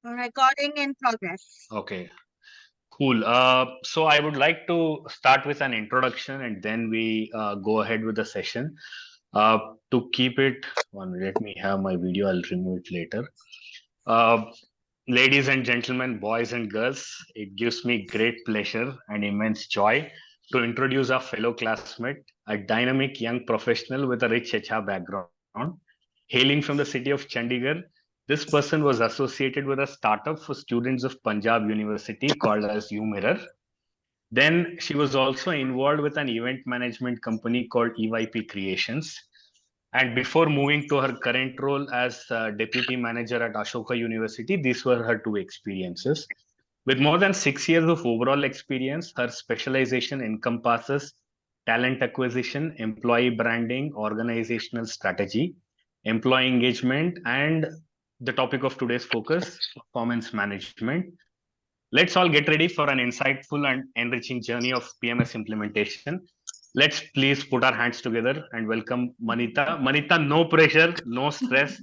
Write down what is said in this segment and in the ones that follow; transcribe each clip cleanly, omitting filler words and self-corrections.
Recording in progress. Okay, cool. So I would like to start with an introduction and then we go ahead with the session. Uh, to keep it, let me have my video, I'll remove it later. Uh, Ladies and gentlemen, boys and girls, it gives me great pleasure and immense joy to introduce our fellow classmate, a dynamic young professional with a rich HR background. Hailing from the city of Chandigarh, this person was associated with a startup for students of Panjab University called as UMirror. Then she was also involved with an event management company called EYP Creations. And before moving to her current role as deputy manager at Ashoka University, these were her two experiences. With more than 6 years of overall experience, her specialization encompasses talent acquisition, employee branding, organizational strategy, employee engagement, and the topic of today's focus, performance management. Let's all get ready for an insightful and enriching journey of PMS implementation. Let's please put our hands together and welcome Manita. Manita, no pressure, no stress.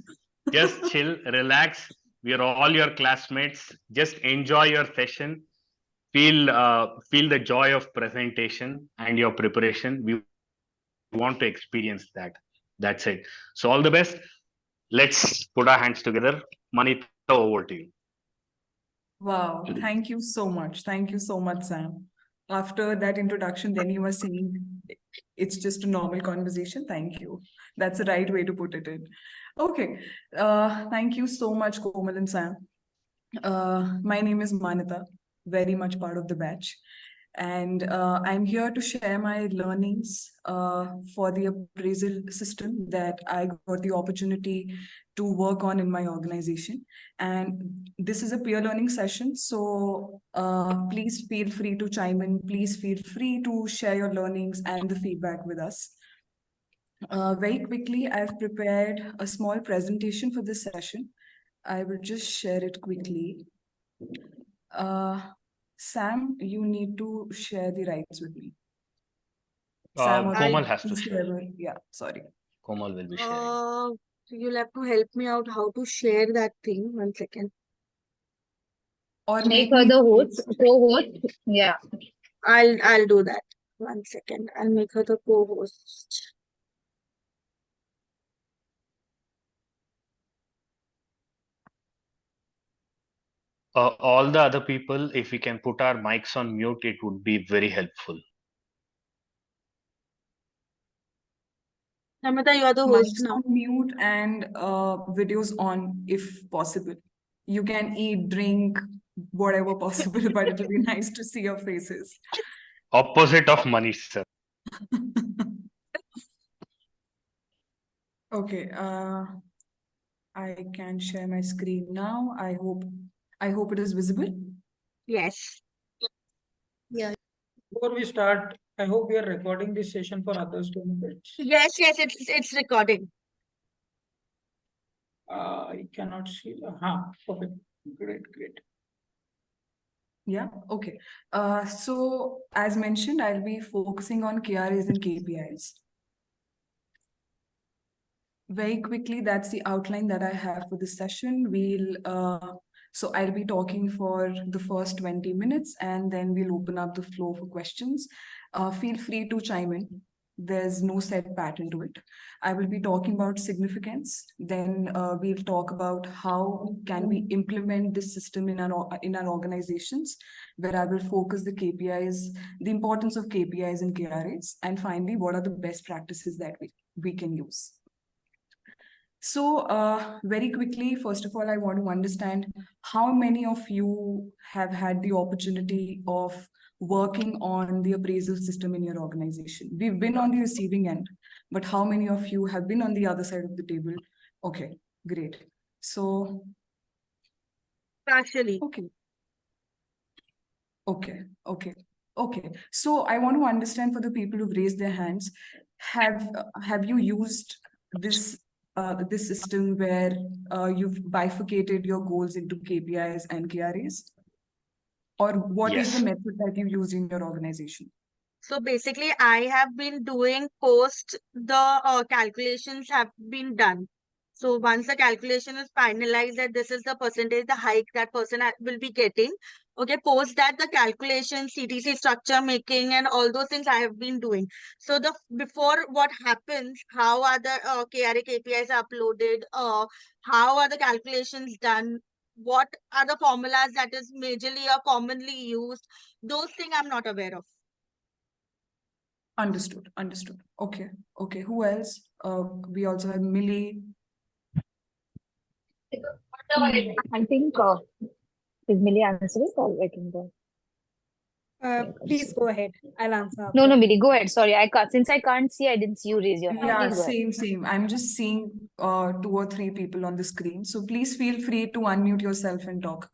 Just chill, relax. We are all your classmates. Just enjoy your session. Feel the joy of presentation and your preparation. We want to experience that. That's it. So all the best. Let's put our hands together. Manita, over to you. Wow, thank you so much. Thank you so much, Sam. After that introduction, then you were saying it's just a normal conversation. Thank you. That's the right way to put it in. Okay. Thank you so much, Komal and Sam. My name is Manita, very much part of the batch. And I'm here to share my learnings for the appraisal system that I got the opportunity to work on in my organization. And this is a peer learning session, so please feel free to chime in. Please feel free to share your learnings and the feedback with us. Very quickly, I've prepared a small presentation for this session. I will just share it quickly. Sam, you need to share the rights with me. Sam, Komal has to share. Yeah, sorry. Komal will be sharing. You'll have to help me out how to share that thing. 1 second. Or make her the host, co-host. Yeah. I'll do that. 1 second. I'll make her the co-host. All the other people, if we can put our mics on mute, it would be very helpful. Namita, you are the host Mics now. on mute and videos on if possible. You can eat, drink, whatever possible, but it will be nice to see your faces. Opposite of Manish, sir. Okay, I can share my screen now. I hope it is visible. Yes. Yeah. Before we start, I hope we are recording this session for others to benefit. Yes, it's recording. I cannot see. Perfect. Great. Yeah, okay. So as mentioned, I'll be focusing on KRAs and KPIs. Very quickly, that's the outline that I have for this session. So I'll be talking for the first 20 minutes and then we'll open up the floor for questions. Feel free to chime in. There's no set pattern to it. I will be talking about significance. Then we'll talk about how can we implement this system in our organizations, where I will focus the KPIs, the importance of KPIs and KRAs, and finally, what are the best practices that we can use. So very quickly, first of all, I want to understand how many of you have had the opportunity of working on the appraisal system in your organization. We've been on the receiving end, but how many of you have been on the other side of the table? Okay, great. So Partially. Okay. So I want to understand, for the people who've raised their hands, have you used this system where you've bifurcated your goals into KPIs and KRAs? Or what is the method that you use in your organization? So basically, I have been doing post the calculations have been done. So once the calculation is finalized that this is the percentage, the hike that person will be getting. Okay, post that the calculation, CTC structure making and all those things I have been doing. So the before what happens, how are the KRA KPIs uploaded, how are the calculations done, what are the formulas that is majorly or commonly used, those things I'm not aware of. Understood. Understood. Okay. Okay. Who else? We also have Millie. I think is Millie answering or I can go? Please go ahead. I'll answer No, after. Millie, go ahead. Sorry, I can't. Since I can't see, I didn't see you raise your hand. Yeah, Please go ahead. same. I'm just seeing 2 or 3 people on the screen. So please feel free to unmute yourself and talk.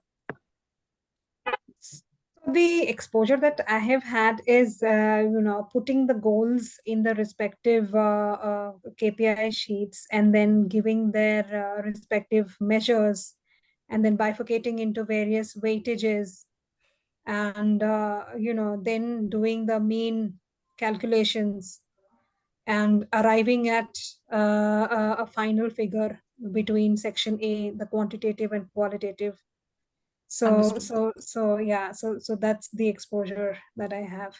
The exposure that I have had is, putting the goals in the respective KPI sheets and then giving their respective measures and then bifurcating into various weightages and, then doing the mean calculations and arriving at a final figure between section A, the quantitative and qualitative. Understood. So that's the exposure that I have.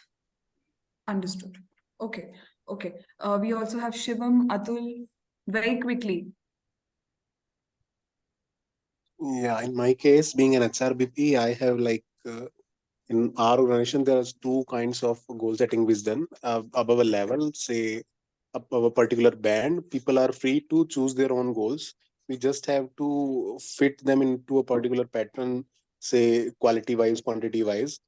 Understood. Okay. Okay. We also have Shivam, Atul, very quickly. Yeah, in my case, being an HRBP, I have in our organization, there are two kinds of goal setting wisdom. Above a level, say above a particular band, people are free to choose their own goals. We just have to fit them into a particular pattern, say quality wise, quantity wise,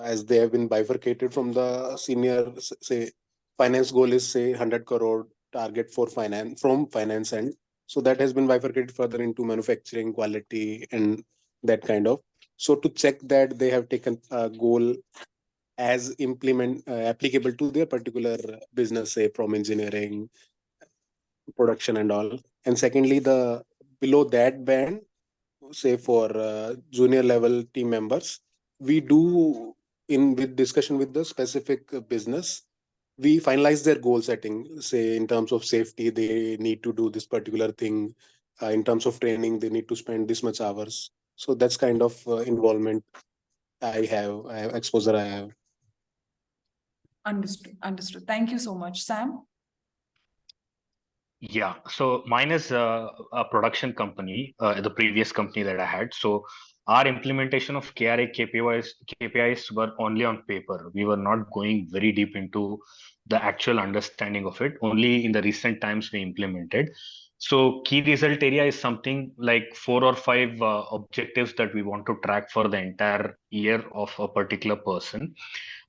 as they have been bifurcated from the senior, say finance goal is say 100 crore target for finance from finance end. So that has been bifurcated further into manufacturing, quality, and that kind of. So to check that they have taken a goal as applicable to their particular business, say from engineering, production, and all. And secondly, the below that band, say for junior level team members, we do in with discussion with the specific business, we finalize their goal setting. Say in terms of safety, they need to do this particular thing. In terms of training, they need to spend this much hours. So that's kind of involvement I have exposure I have. Understood. Understood. Thank you so much. Sam? Yeah, so mine is a production company, the previous company that I had. So our implementation of KRA KPIs were only on paper. We were not going very deep into the actual understanding of it. Only in the recent times we implemented. So key result area is something like 4 or 5 objectives that we want to track for the entire year of a particular person.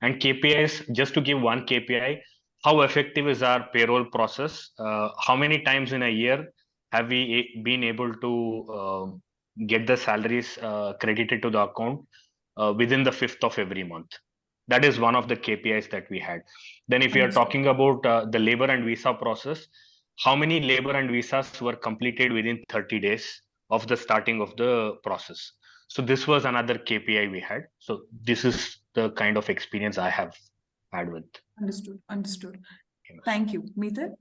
And KPIs, just to give one KPI, how effective is our payroll process? How many times in a year have we been able to get the salaries credited to the account within the 5th of every month? That is one of the KPIs that we had. Then if we are talking about the labor and visa process, how many labor and visas were completed within 30 days of the starting of the process? So this was another KPI we had. So this is the kind of experience I have had with. Understood. Understood. Thank you. Meetal?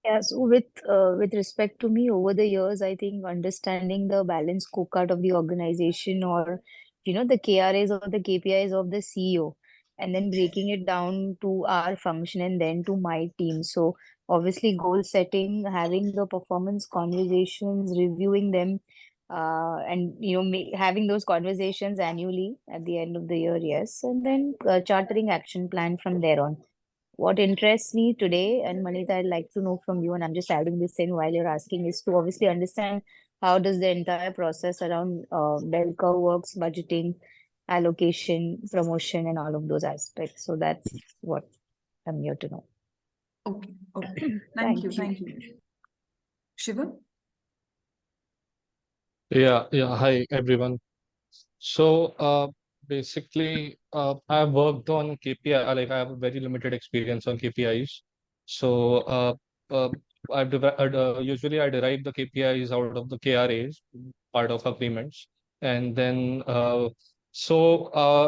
Yeah, so with respect to me, over the years, I think understanding the balance scorecard of the organization or the KRAs or the KPIs of the CEO, and then breaking it down to our function and then to my team. So obviously goal setting, having the performance conversations, reviewing them, and having those conversations annually at the end of the year, yes, and then chartering action plan from there on. What interests me today, and Manita, I'd like to know from you, and I'm just adding this in while you're asking, is to obviously understand how does the entire process around bell curve works, budgeting, allocation, promotion, and all of those aspects. So that's what I'm here to know. Okay. Okay. Thank you. Thank you. Shivam? Yeah, hi everyone. So basically, I've worked on KPI, like I have a very limited experience on KPIs. So uh, usually I derive the KPIs out of the KRAs, part of agreements. And then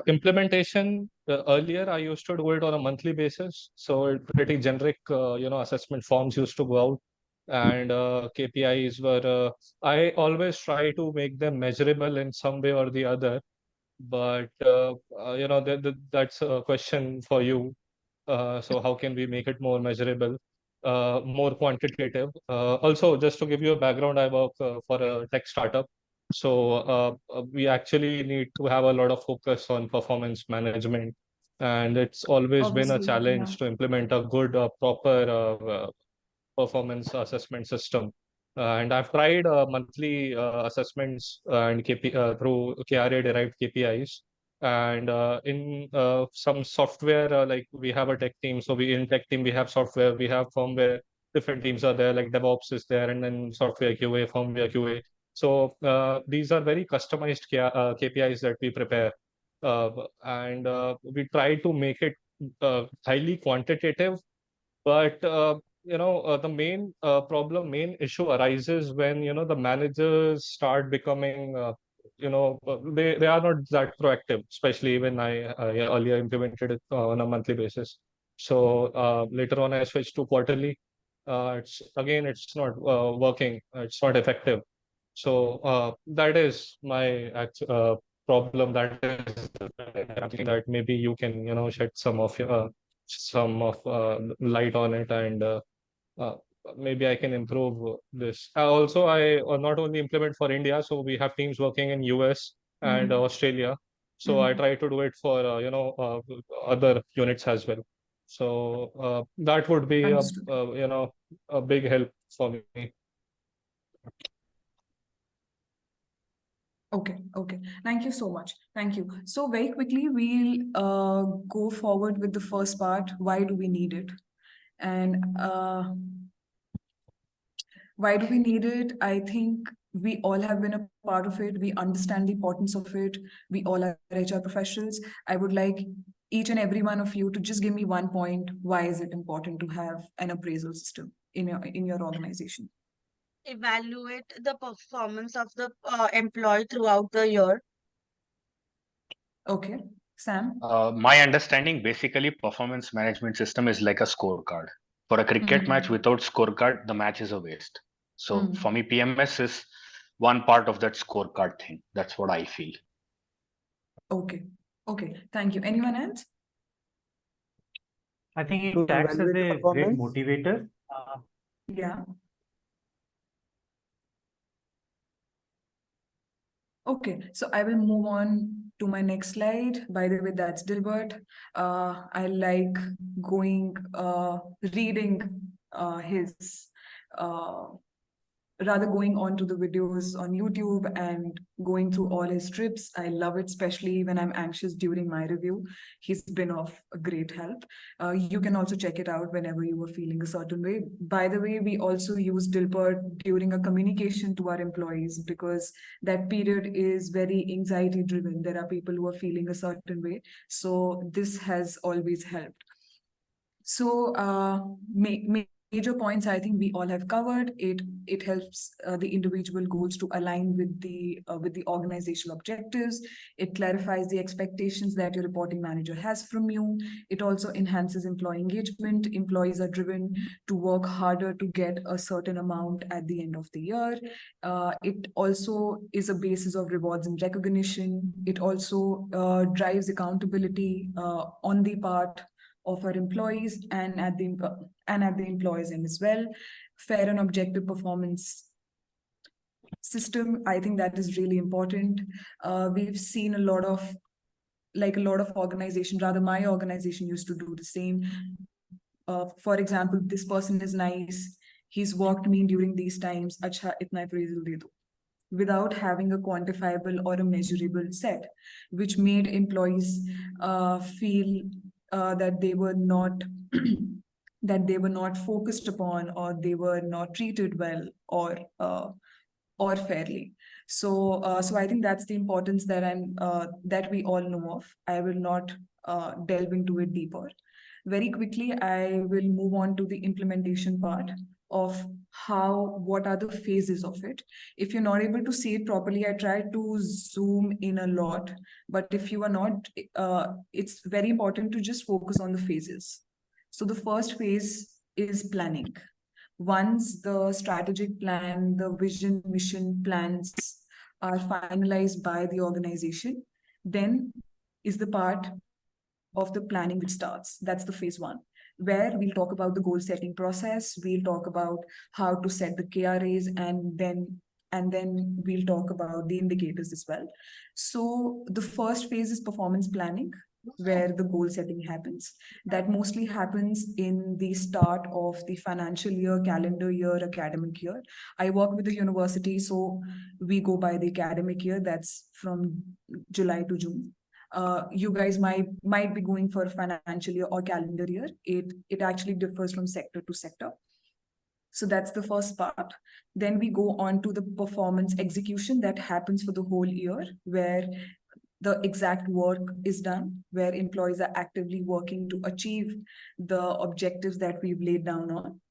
implementation, earlier I used to do it on a monthly basis. So pretty generic, assessment forms used to go out and KPIs were, I always try to make them measurable in some way or the other. But that's a question for you. So how can we make it more measurable, more quantitative? Also, just to give you a background, I work for a tech startup. So we actually need to have a lot of focus on performance management. And it's always been a Obviously, yeah. challenge to implement a good, proper performance assessment system. And I've tried monthly assessments and through KRA derived KPIs. And in some software, like we have a tech team. So in tech team, we have software, we have firmware, different teams are there, like DevOps is there, and then software QA, firmware QA. So these are very customized KPIs that we prepare. And we try to make it highly quantitative, but the main issue arises when the managers start becoming they are not that proactive, especially when I earlier implemented it on a monthly basis. So later on I switched to quarterly. It's not working, it's not effective. So that is my problem. That is something that maybe you can shed some of light on it, and uh, maybe I can improve this. Also, I not only implement for India, so we have teams working in US and Australia. So I try to do it for other units as well. So that would be Understood. a big help for me. Okay. Thank you so much. Thank you. So very quickly, we'll go forward with the first part. Why do we need it? And why do we need it? I think we all have been a part of it. We understand the importance of it. We all are HR professionals. I would like each and every one of you to just give me one point. Why is it important to have an appraisal system in your organization? Evaluate the performance of the employee throughout the year. Okay, Sam? My understanding, basically, performance management system is like a scorecard. For a cricket match without scorecard, the match is a waste. So for me, PMS is one part of that scorecard thing. That's what I feel. Okay. Thank you. Anyone else? I think it acts as a great motivator. Yeah. Okay, so I will move on to my next slide. By the way, that's Dilbert. I like reading his rather going on to the videos on YouTube and going through all his strips. I love it, especially when I'm anxious during my review. He's been of a great help. You can also check it out whenever you are feeling a certain way. By the way, we also use Dilbert during a communication to our employees, because that period is very anxiety driven. There are people who are feeling a certain way. So this has always helped. So major points I think we all have covered. It helps the individual goals to align with the organizational objectives. It clarifies the expectations that your reporting manager has from you. It also enhances employee engagement. Employees are driven to work harder to get a certain amount at the end of the year. It also is a basis of rewards and recognition. It also drives accountability on the part of our employees and at the employers' end as well. Fair and objective performance system, I think that is really important. We've seen a lot of organizations, rather my organization used to do the same. For example, this person is nice, he's worked me during these times, acha itna appraisal de do, without having a quantifiable or a measurable set, which made employees feel that they were not focused upon, or they were not treated well or fairly. So I think that's the importance that we all know of. I will not delve into it deeper. Very quickly, I will move on to the implementation part of what are the phases of it. If you're not able to see it properly, I try to zoom in a lot, but if you are not, it's very important to just focus on the phases. So the first phase is planning. Once the strategic plan, the vision, mission plans are finalized by the organization, then is the part of the planning which starts. That's the phase one, where we'll talk about the goal setting process. We'll talk about how to set the KRAs, and then we'll talk about the indicators as well. So the first phase is performance planning, where the goal setting happens. That mostly happens in the start of the financial year, calendar year, academic year. I work with the university, so we go by the academic year. That's from July to June. You guys might be going for financial year or calendar year. It actually differs from sector to sector. So that's the first part. Then we go on to the performance execution that happens for the whole year, where the exact work is done, where employees are actively working to achieve the objectives that we've laid down on.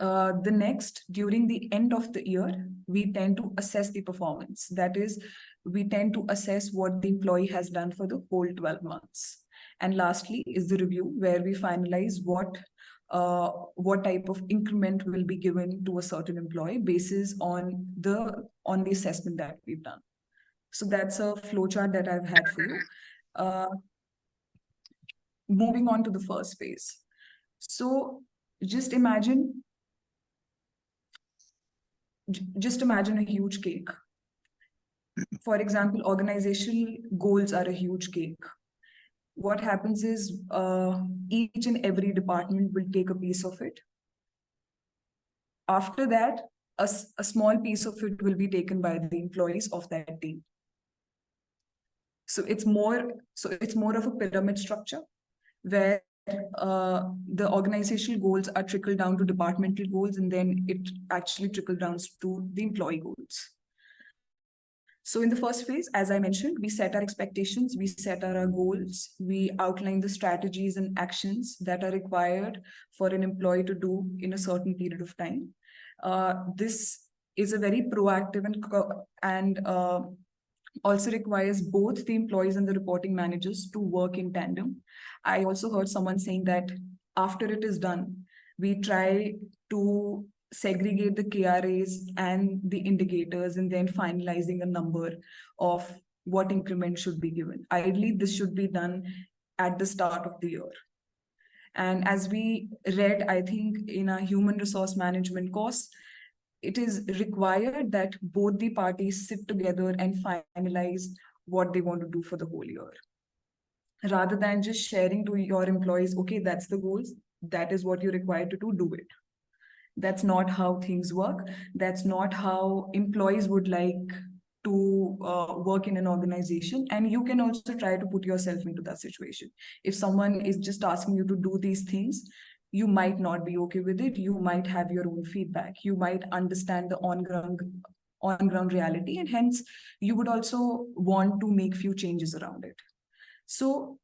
The next, during the end of the year, we tend to assess the performance. That is, we tend to assess what the employee has done for the whole 12 months. And lastly is the review, where we finalize what type of increment will be given to a certain employee basis on the assessment that we've done. So that's a flowchart that I've had for you. Moving on to the first phase. So just imagine a huge cake. For example, organizational goals are a huge cake. What happens is each and every department will take a piece of it. After that, a small piece of it will be taken by the employees of that team. So it's more of a pyramid structure, where the organizational goals are trickled down to departmental goals, and then it actually trickles down to the employee goals. So in the first phase, as I mentioned, we set our expectations, we set our goals, we outline the strategies and actions that are required for an employee to do in a certain period of time. This is a very proactive and also requires both the employees and the reporting managers to work in tandem. I also heard someone saying that after it is done, we try to segregate the KRAs and the indicators, and then finalizing a number of what increment should be given. Ideally, this should be done at the start of the year. And as we read, I think in a human resource management course, it is required that both the parties sit together and finalize what they want to do for the whole year. Rather than just sharing to your employees, okay, that's the goals, that is what you're required to do it. That's not how things work. That's not how employees would like to work in an organization. And you can also try to put yourself into that situation. If someone is just asking you to do these things, you might not be okay with it. You might have your own feedback. You might understand the on-ground reality, and hence you would also want to make few changes around it. So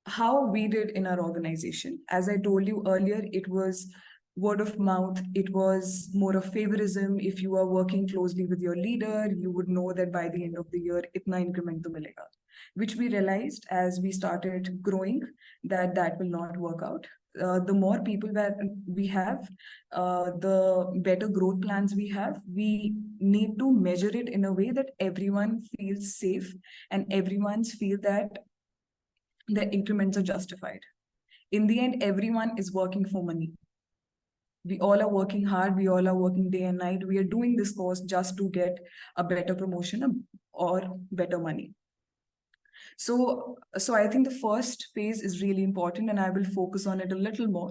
how we did in our organization, as I told you earlier, it was word of mouth. It was more of favorism. If you are working closely with your leader, you would know that by the end of the year, itna increment to milega, which we realized as we started growing that will not work out. The more people that we have, the better growth plans we have. We need to measure it in a way that everyone feels safe and everyone's feel that the increments are justified. In the end, everyone is working for money. We all are working hard. We all are working day and night. We are doing this course just to get a better promotion or better money. So I think the first phase is really important, and I will focus on it a little more.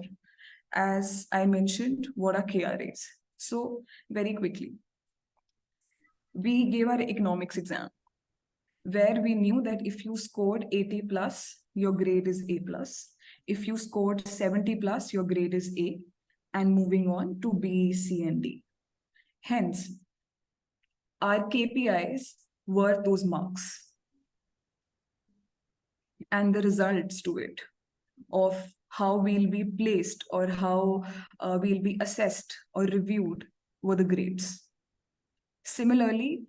As I mentioned, what are KRAs? So very quickly, we gave our economics exam, where we knew that if you scored 80 plus, your grade is A plus. If you scored 70 plus, your grade is A, and moving on to B, C, and D. Hence, our KPIs were those marks. And the results to it of how we'll be placed or how we'll be assessed or reviewed were the grades. Similarly,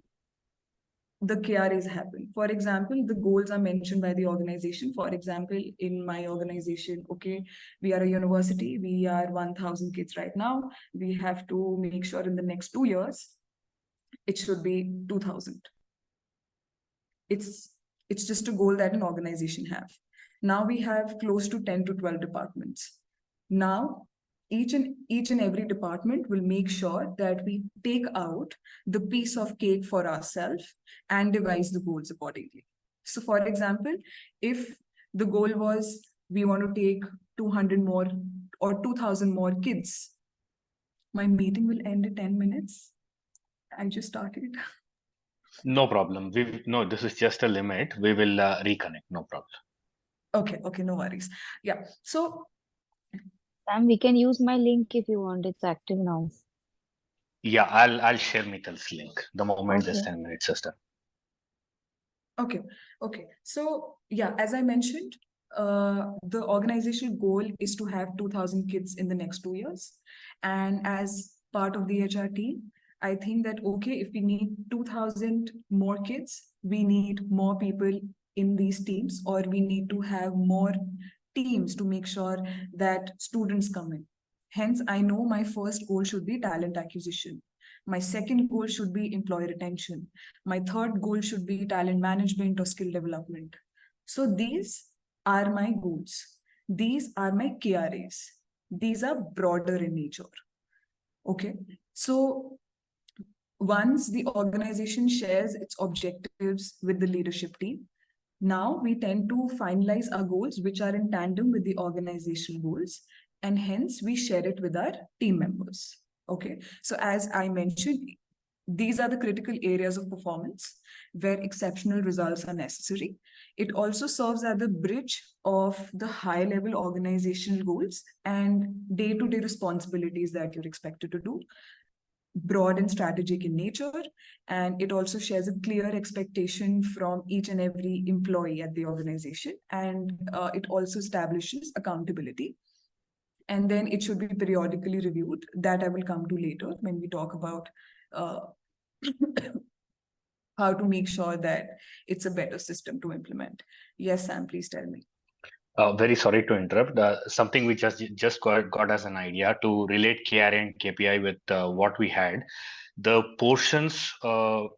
the KRAs happen. For example, the goals are mentioned by the organization. For example, in my organization, okay, we are a university, we are 1,000 kids right now. We have to make sure in the next 2 years, it should be 2,000. It's just a goal that an organization have. Now we have close to 10 to 12 departments. Now, each and every department will make sure that we take out the piece of cake for ourselves and devise the goals accordingly. So for example, if the goal was we want to take 200 more or 2,000 more kids, my meeting will end in 10 minutes. I just started. No problem. No, this is just a limit. We will reconnect. No problem. Okay, no worries. Yeah, so Sam, we can use my link if you want. It's active now. Yeah, I'll share Meetal's link the moment this Okay. 10 minutes is done. Okay. So yeah, as I mentioned, the organizational goal is to have 2,000 kids in the next 2 years. And as part of the HR team, I think that, okay, if we need 2,000 more kids, we need more people in these teams, or we need to have more teams to make sure that students come in. Hence, I know my first goal should be talent acquisition. My second goal should be employee retention. My third goal should be talent management or skill development. So these are my goals. These are my KRAs. These are broader in nature. Okay. So once the organization shares its objectives with the leadership team, now we tend to finalize our goals, which are in tandem with the organizational goals, and hence we share it with our team members. Okay, so as I mentioned, these are the critical areas of performance where exceptional results are necessary. It also serves as the bridge of the high-level organizational goals and day-to-day responsibilities that you're expected to do, broad and strategic in nature, and it also shares a clear expectation from each and every employee at the organization, and it also establishes accountability. And then it should be periodically reviewed. That I will come to later when we talk about how to make sure that it's a better system to implement. Yes, Sam, please tell me. Very sorry to interrupt. Something we just got as an idea to relate KRA and KPI with what we had. The portions of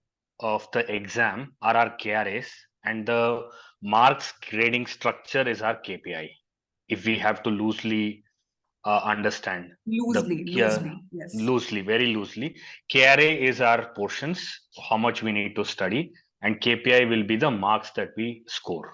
the exam are our KRAs, and the marks grading structure is our KPI. If we have to loosely understand Loosely, yes. Very loosely. KRA is our portions, how much we need to study, and KPI will be the marks that we score.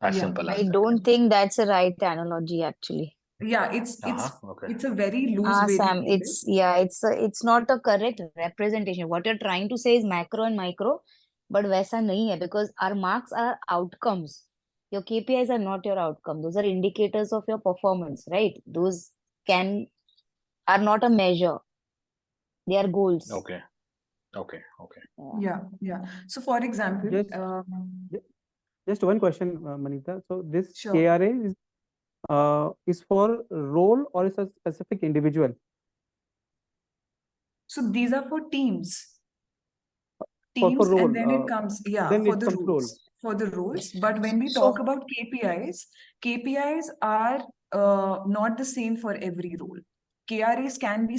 As simple as I don't think that's a right analogy, actually. Yeah, it's okay. It's a very loose way. Sam, it's not a correct representation. What you're trying to say is macro and micro, but वैसा नहीं है, because our marks are outcomes. Your KPIs are not your outcome. Those are indicators of your performance, right? Those are not a measure. They are goals. Okay. Yeah. So for example, Just one question, Manita. So this Sure. KRA is for role or is a specific individual? So these are for teams. For role, and then it comes, then for it the comes role. roles. For the roles. But when we So- talk about KPIs are not the same for every role. KRAs can be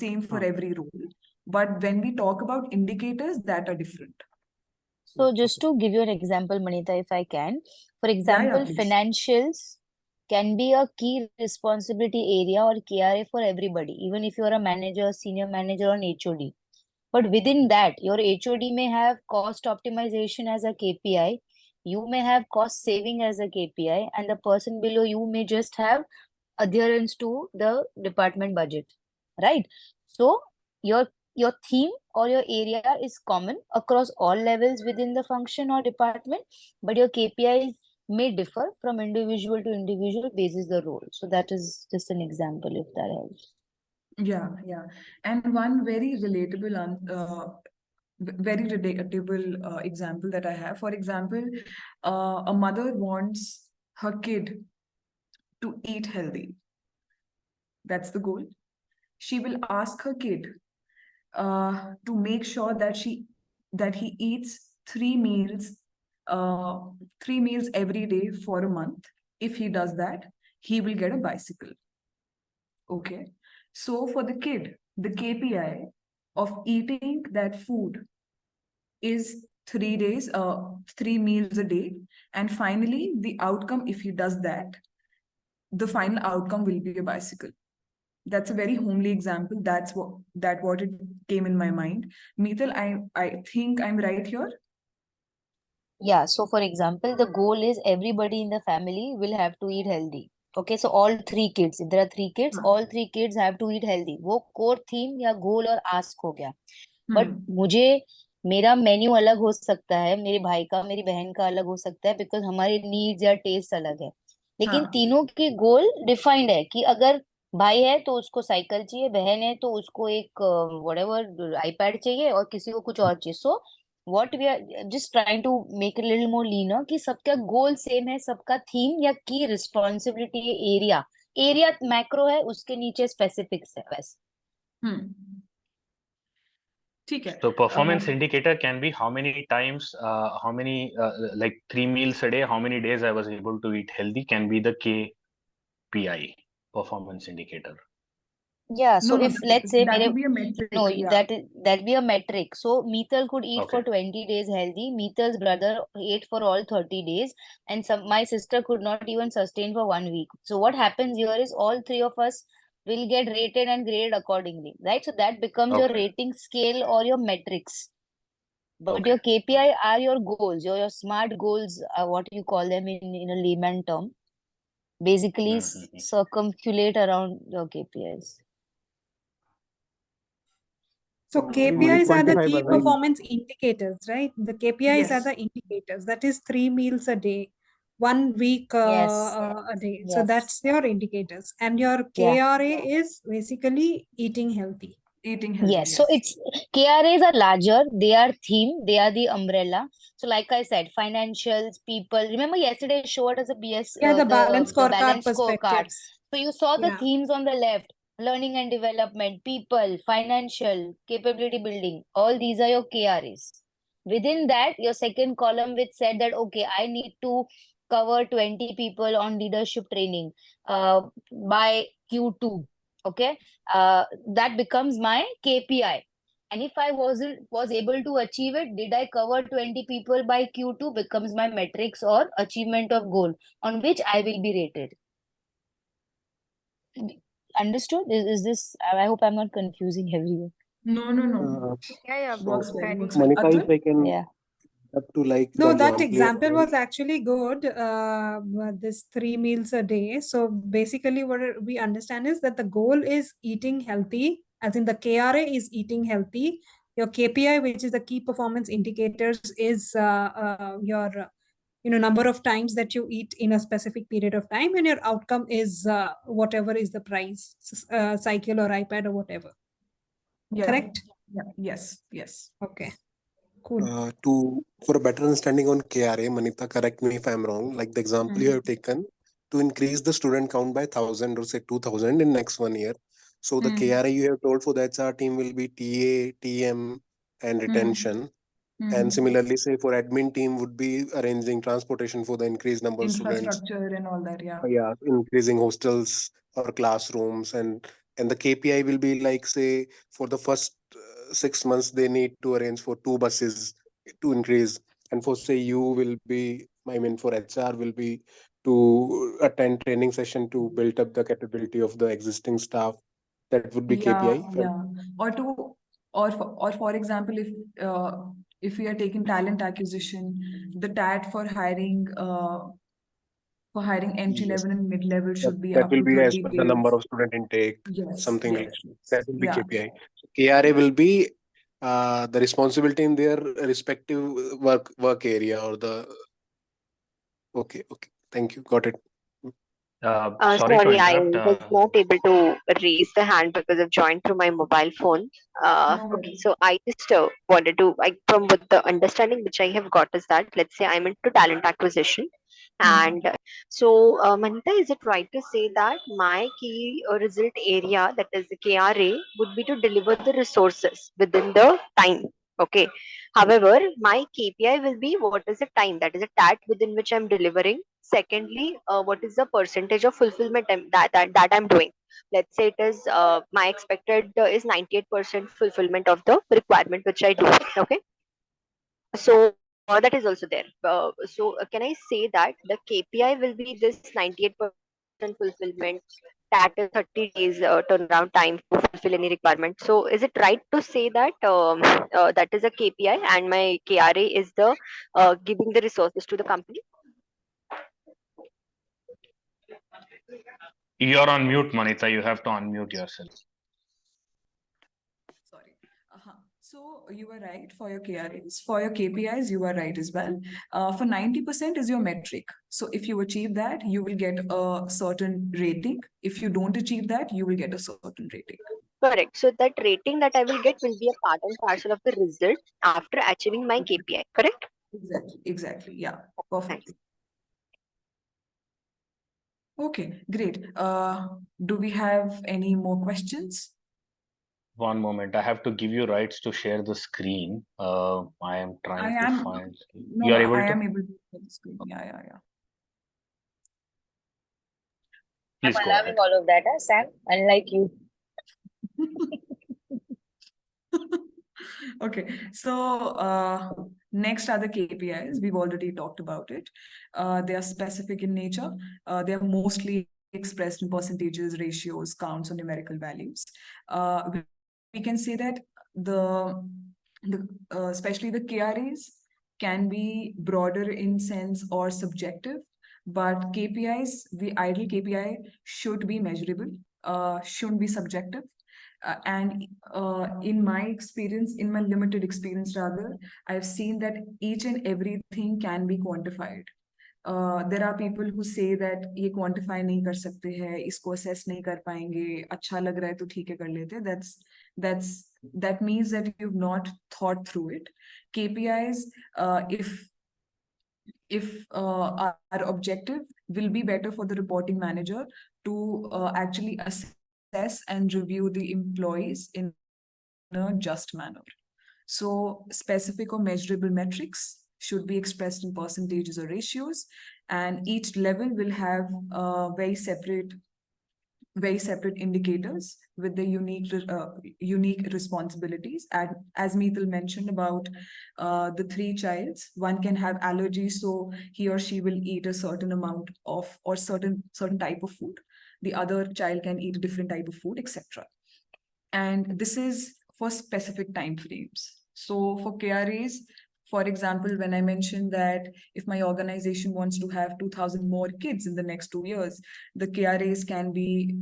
same for every role. But when we talk about indicators, that are different. So just to give you an example, Manita, if I can, for example, please. financials can be a key responsibility area or KRA for everybody, even if you're a manager, senior manager, or an HOD. But within that, your HOD may have cost optimization as a KPI, you may have cost saving as a KPI, and the person below you may just have adherence to the department budget, right? So your theme or your area is common across all levels within the function or department, but your KPIs may differ from individual to individual basis the role. So that is just an example, if that helps. Yeah. And one very relatable example that I have. For example, a mother wants her kid to eat healthy. That's the goal. She will ask her kid to make sure that she that he eats 3 meals every day for a month. If he does that, he will get a bicycle. Okay. So for the kid, the KPI of eating that food is 3 meals a day. And finally, the outcome, if he does that, the final outcome will be a bicycle. That's a very homely example. That's what it came in my mind. Meetal, I think I'm right here. Yeah, so for example, the goal is everybody in the family will have to eat healthy. Okay, so all 3 kids, if there are 3 kids, all 3 kids have to eat healthy. वो core theme या goal और ask हो गया. But मुझे मेरा menu अलग हो सकता है, मेरे भाई का, मेरी बहन का अलग हो सकता है, बिकॉज हमारे नीड्स या टेस्ट अलग है. लेकिन तीनों के गोल डिफाइंड है कि अगर भाई है तो उसको साइकिल चाहिए, बहन है तो उसको एक व्हाटएवर आईपैड चाहिए, और किसी को कुछ और चाहिए. So what we are just trying to make it little more leaner कि सबका गोल सेम है, सबका थीम या की रिस्पॉन्सिबिलिटी एरिया एरिया मैक्रो है, उसके नीचे स्पेसिफिक्स है वैसे. ठीक है. So performance indicator can be how many times, like 3 meals a day, how many days I was able to eat healthy can be the KPI, performance indicator. Yeah, so No, if let's say that mere, will be a metric. no, Yeah. that be a metric. So Meetal could eat for Okay. 20 days healthy. Meetal's brother ate for all 30 days, and my sister could not even sustain for 1 week. So what happens here is all 3 of us will get rated and graded accordingly, right? So that becomes your Okay. rating scale or your metrics. But Okay. your KPI are your goals, your SMART goals, what you call them in a layman term. Basically, circumculate around your KPIs. So Very KPIs are the key quantifiable, right? performance indicators, right? The KPIs are Yes. the indicators. That is 3 meals a day, 1 week Yes. a day. So Yes. that's your indicators. And your Yeah. KRA is basically eating healthy. Eating healthy. Yes. So it's KRAs are larger. They are theme. They are the umbrella. So like I said, financials, people. Remember yesterday I showed us a BS, Yeah, the balance the scorecard balance scorecard. perspectives. So you saw the Yeah. themes on the left: learning and development, people, financial, capability building. All these are your KRAs. Within that, your second column which said that okay, I need to cover 20 people on leadership training by Q2. Okay, that becomes my KPI. And if I was able to achieve it, did I cover 20 people by Q2 becomes my metrics or achievement of goal on which I will be rated. Understood? Is this? I hope I'm not confusing everyone. No. Yeah, Works so, well. Works well. Manita, if I can yeah. up to like No, the that example you have example given. was actually good. This 3 meals a day. So basically, what we understand is that the goal is eating healthy, as in the KRA is eating healthy. Your KPI, which is the key performance indicators, is your number of times that you eat in a specific period of time, and your outcome is whatever is the price, cycle or iPad or whatever. Yeah. Correct? Yeah. Yes. Okay. Cool. For a better understanding on KRA, Manita, correct me if I'm wrong. Like the example you have taken, to increase the student count by 1,000 or say 2,000 in next 1 year. So the KRA you have told for the HR team will be TA, TM, and retention. And similarly, say for admin team would be arranging transportation for the increased number of students. Infrastructure and all that. Yeah. Yeah, increasing hostels or classrooms, and the KPI will be like, say, for the first 6 months they need to arrange for 2 buses to increase, and for say you will be, I mean, for HR will be to attend training session to build up the capability of the existing staff. That would be KPI. Yeah. Or for example, if we are taking talent acquisition, the TAT for hiring entry level and mid level should be That up will to be as 30 per the days. number of student intake, Yes. something like that will be Yeah. KPI. So KRA will be the responsibility in their respective work area or the. Okay. Thank you. Got it. Sorry to I interrupt. was not able to raise the hand because I've joined through my mobile phone. No Okay, worries. so I just wanted to, from what the understanding which I have got is that, let's say I'm into talent acquisition, and so Manita, is it right to say that my key result area, that is the KRA, would be to deliver the resources within the time? Okay. However, my KPI will be what is the time, that is a TAT within which I'm delivering. Secondly, what is the percentage of fulfillment that I'm doing. Let's say it is my expected is 98% fulfillment of the requirement which I do. Okay. So that is also there. Can I say that the KPI will be this 98% fulfillment, that is 30 days turnaround time to fulfill any requirement. So is it right to say that that is a KPI and my KRA is the giving the resources to the company? You're on mute, Manita. You have to unmute yourself. Sorry. So you were right for your KRAs. For your KPIs, you are right as well. For 90% is your metric. So if you achieve that, you will get a certain rating. If you don't achieve that, you will get a certain rating. Correct. So that rating that I will get will be a part and parcel of the result after achieving my KPI. Correct? Exactly. Yeah, perfectly. Okay, great. Do we have any more questions? One moment. I have to give you rights to share the screen. I am trying to find. No, You are able I to? am able to share the screen. Yeah. Please I'm go allowing ahead. all of that, Sam, unlike you. Okay, so next are the KPIs. We've already talked about it. They are specific in nature. They are mostly expressed in percentages, ratios, counts, or numerical values. We can say that especially the KRAs can be broader in sense or subjective, but KPIs, the ideal KPI should be measurable, shouldn't be subjective. And in my experience, in my limited experience rather, I've seen that each and everything can be quantified. There are people who say that ये quantify नहीं कर सकते हैं, इसको assess नहीं कर पाएंगे, अच्छा लग रहा है तो ठीक है कर लेते हैं. That means that you've not thought through it. KPIs, if our objective will be better for the reporting manager to actually assess and review the employees in a just manner. So specific or measurable metrics should be expressed in percentages or ratios, and each level will have very separate indicators with the unique responsibilities. As Meetal mentioned about the 3 childs, one can have allergies, so he or she will eat a certain amount of or certain type of food. The other child can eat a different type of food, etc. And this is for specific time frames. So for KRAs, for example, when I mentioned that if my organization wants to have 2,000 more kids in the next 2 years, the KRAs can be,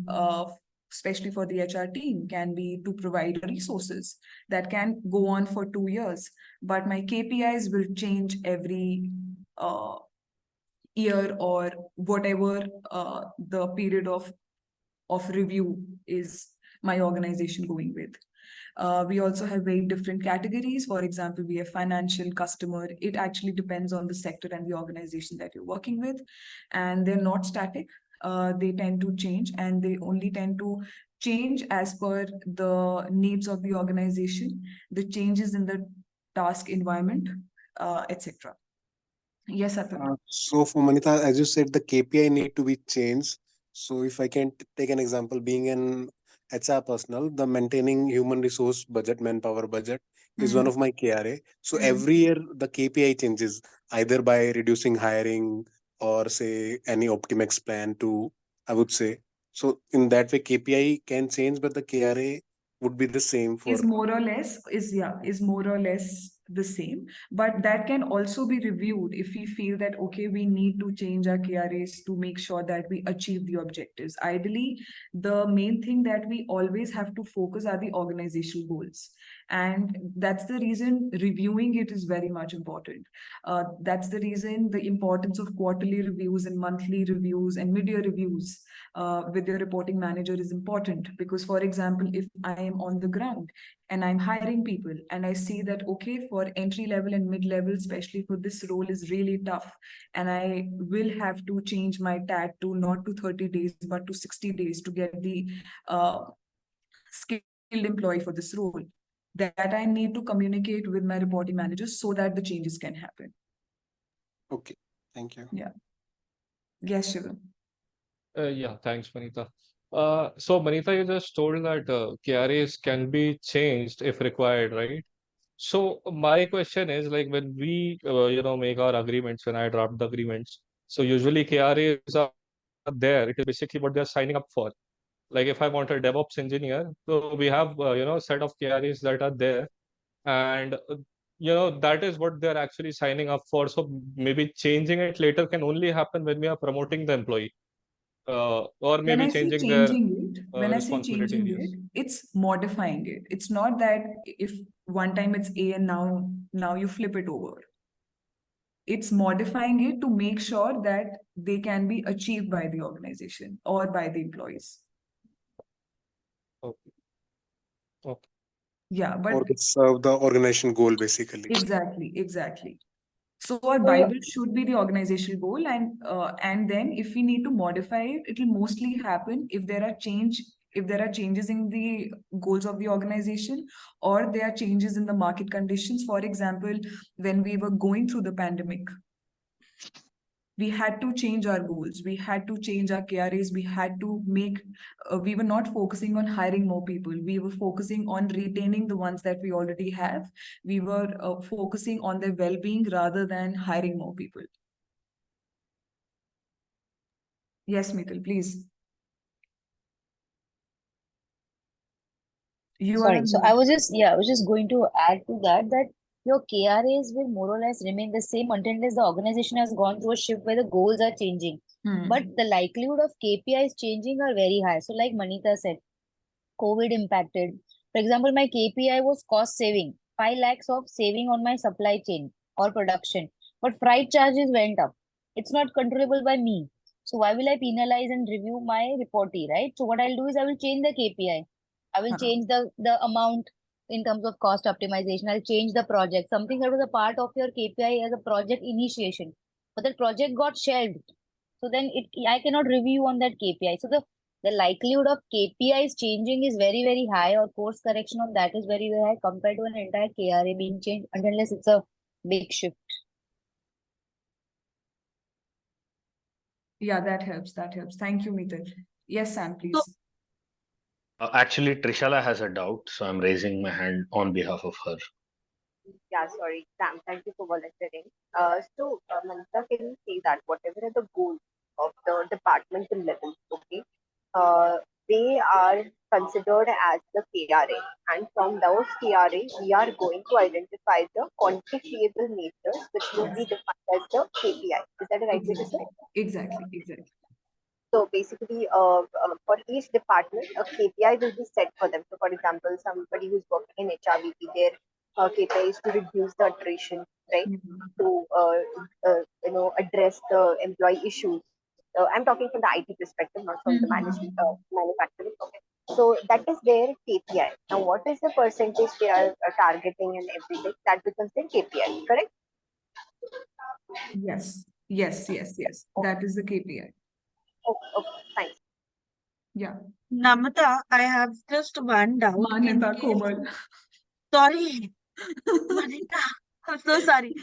especially for the HR team, can be to provide resources that can go on for 2 years. But my KPIs will change every year or whatever the period of review is my organization going with. We also have very different categories. For example, we have financial, customer. It actually depends on the sector and the organization that you're working with. And they're not static. They tend to change, and they only tend to change as per the needs of the organization, the changes in the task environment, etc. Yes, Atul. So for Manita, as you said, the KPI need to be changed. So if I can take an example, being an HR personnel, the maintaining human resource budget, manpower budget is one of my KRA. So every year the KPI changes either by reducing hiring or say any Optimex plan to, I would say. So in that way, KPI can change, but the KRA would be the same for. Is more or less the same, but that can also be reviewed if we feel that okay, we need to change our KRAs to make sure that we achieve the objectives. Ideally, the main thing that we always have to focus are the organizational goals, and that's the reason reviewing it is very much important. That's the reason the importance of quarterly reviews and monthly reviews and mid-year reviews with your reporting manager is important, because for example, if I am on the ground and I'm hiring people and I see that okay, for entry level and mid level, especially for this role, is really tough, and I will have to change my TAT to not to 30 days but to 60 days to get the skilled employee for this role. that I need to communicate with my reporting managers so that the changes can happen. Okay, thank you. Yeah. Yes, Shivam. Yeah, thanks, Manita. So Manita, you just told that KRAs can be changed if required, right? So my question is like when we make our agreements, when I draft the agreements, so usually KRAs are there. It is basically what they are signing up for. Like if I want a DevOps engineer, so we have set of KRAs that are there, and that is what they're actually signing up for. So maybe changing it later can only happen when we are promoting the employee, or When maybe I say changing their changing it, when I say responsibility changing areas. it, it's modifying it. It's not that if one time it's A and now you flip it over. It's modifying it to make sure that they can be achieved by the organization or by the employees. Okay. Okay. Yeah, but Or to serve the organization goal, basically. exactly. So our So, Bible should be the organizational goal, and then if we need to modify it, it will mostly happen if there are changes in the goals of the organization, or there are changes in the market conditions. For example, when we were going through the pandemic, we had to change our goals, we had to change our KRAs, we had to make we were not focusing on hiring more people, we were focusing on retaining the ones that we already have, we were focusing on their well-being rather than hiring more people. Yes, Meetal, please. You are Sorry. on So mute. I was just going to add to that your KRAs will more or less remain the same until the organization has gone through a shift where the goals are changing. But the likelihood of KPIs changing are very high. So like Manita said, COVID impacted. For example, my KPI was cost saving, 5 lakhs of saving on my supply chain or production. But freight charges went up. It's not controllable by me. So why will I penalize and review my reportee, right? So what I'll do is I will change the KPI. I will change the amount in terms of cost optimization. I'll change the project. Something that was a part of your KPI as a project initiation. But that project got shelved. So then I cannot review on that KPI. So the likelihood of KPIs changing is very, very high, or course correction on that is very, very high compared to an entire KRA being changed unless it's a big shift. Yeah, that helps. Thank you, Meetal. Yes, Sam, please. So, Actually, Trishala has a doubt, so I'm raising my hand on behalf of her. yeah, sorry, Sam, thank you for volunteering. Manita, can you say that whatever are the goals of the departmental level, okay, uh, they are considered as the KRA, and from those KRA, we are going to identify the quantifiable measures which will be defined as the KPI. Is that the right way to say? Exactly. So basically, for each department, a KPI will be set for them. So, for example, somebody who's working in HRBP, their KPI is to reduce the attrition, right? To address the employee issues. I'm talking from the IT perspective, not from the management manufacturing. Okay. So that is their KPI. Now, what is the percentage they are targeting and everything? That becomes their KPI, correct? Yes. That is the KPI. Okay, thanks. Yeah. Namita, I have just one doubt. Manita, Komal. Sorry, Manita. I'm so sorry.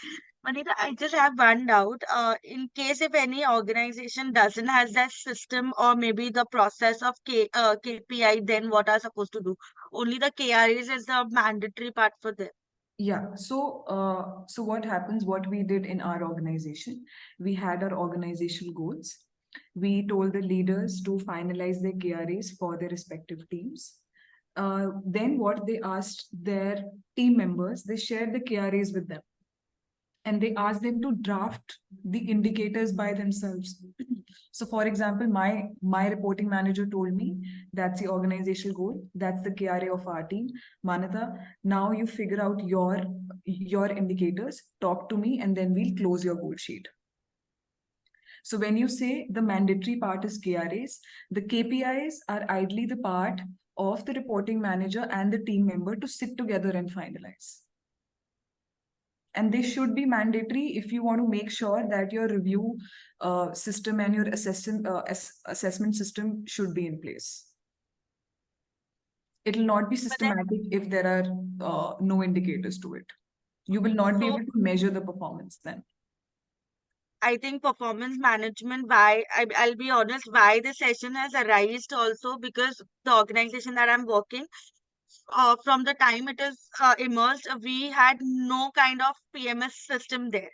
Manita, I just have one doubt. In case if any organization doesn't has that system or maybe the process of KPI, then what are supposed to do? Only the KRAs is the mandatory part for them. Yeah. So what happens, what we did in our organization, we had our organizational goals. We told the leaders to finalize their KRAs for their respective teams. Then what they asked their team members, they shared the KRAs with them. And they asked them to draft the indicators by themselves. So for example, my reporting manager told me that's the organizational goal, that's the KRA of our team. Manita, now you figure out your indicators, talk to me, and then we'll close your goal sheet. So when you say the mandatory part is KRAs, the KPIs are ideally the part of the reporting manager and the team member to sit together and finalize. And they should be mandatory if you want to make sure that your review system and your assessment system should be in place. It'll not be But then, systematic if there are no indicators to it. You will not be so able to measure the performance then. I think performance management, why I'll be honest, why this session has arisen also because the organization that I'm working, from the time it is emerged, we had no kind of PMS system there.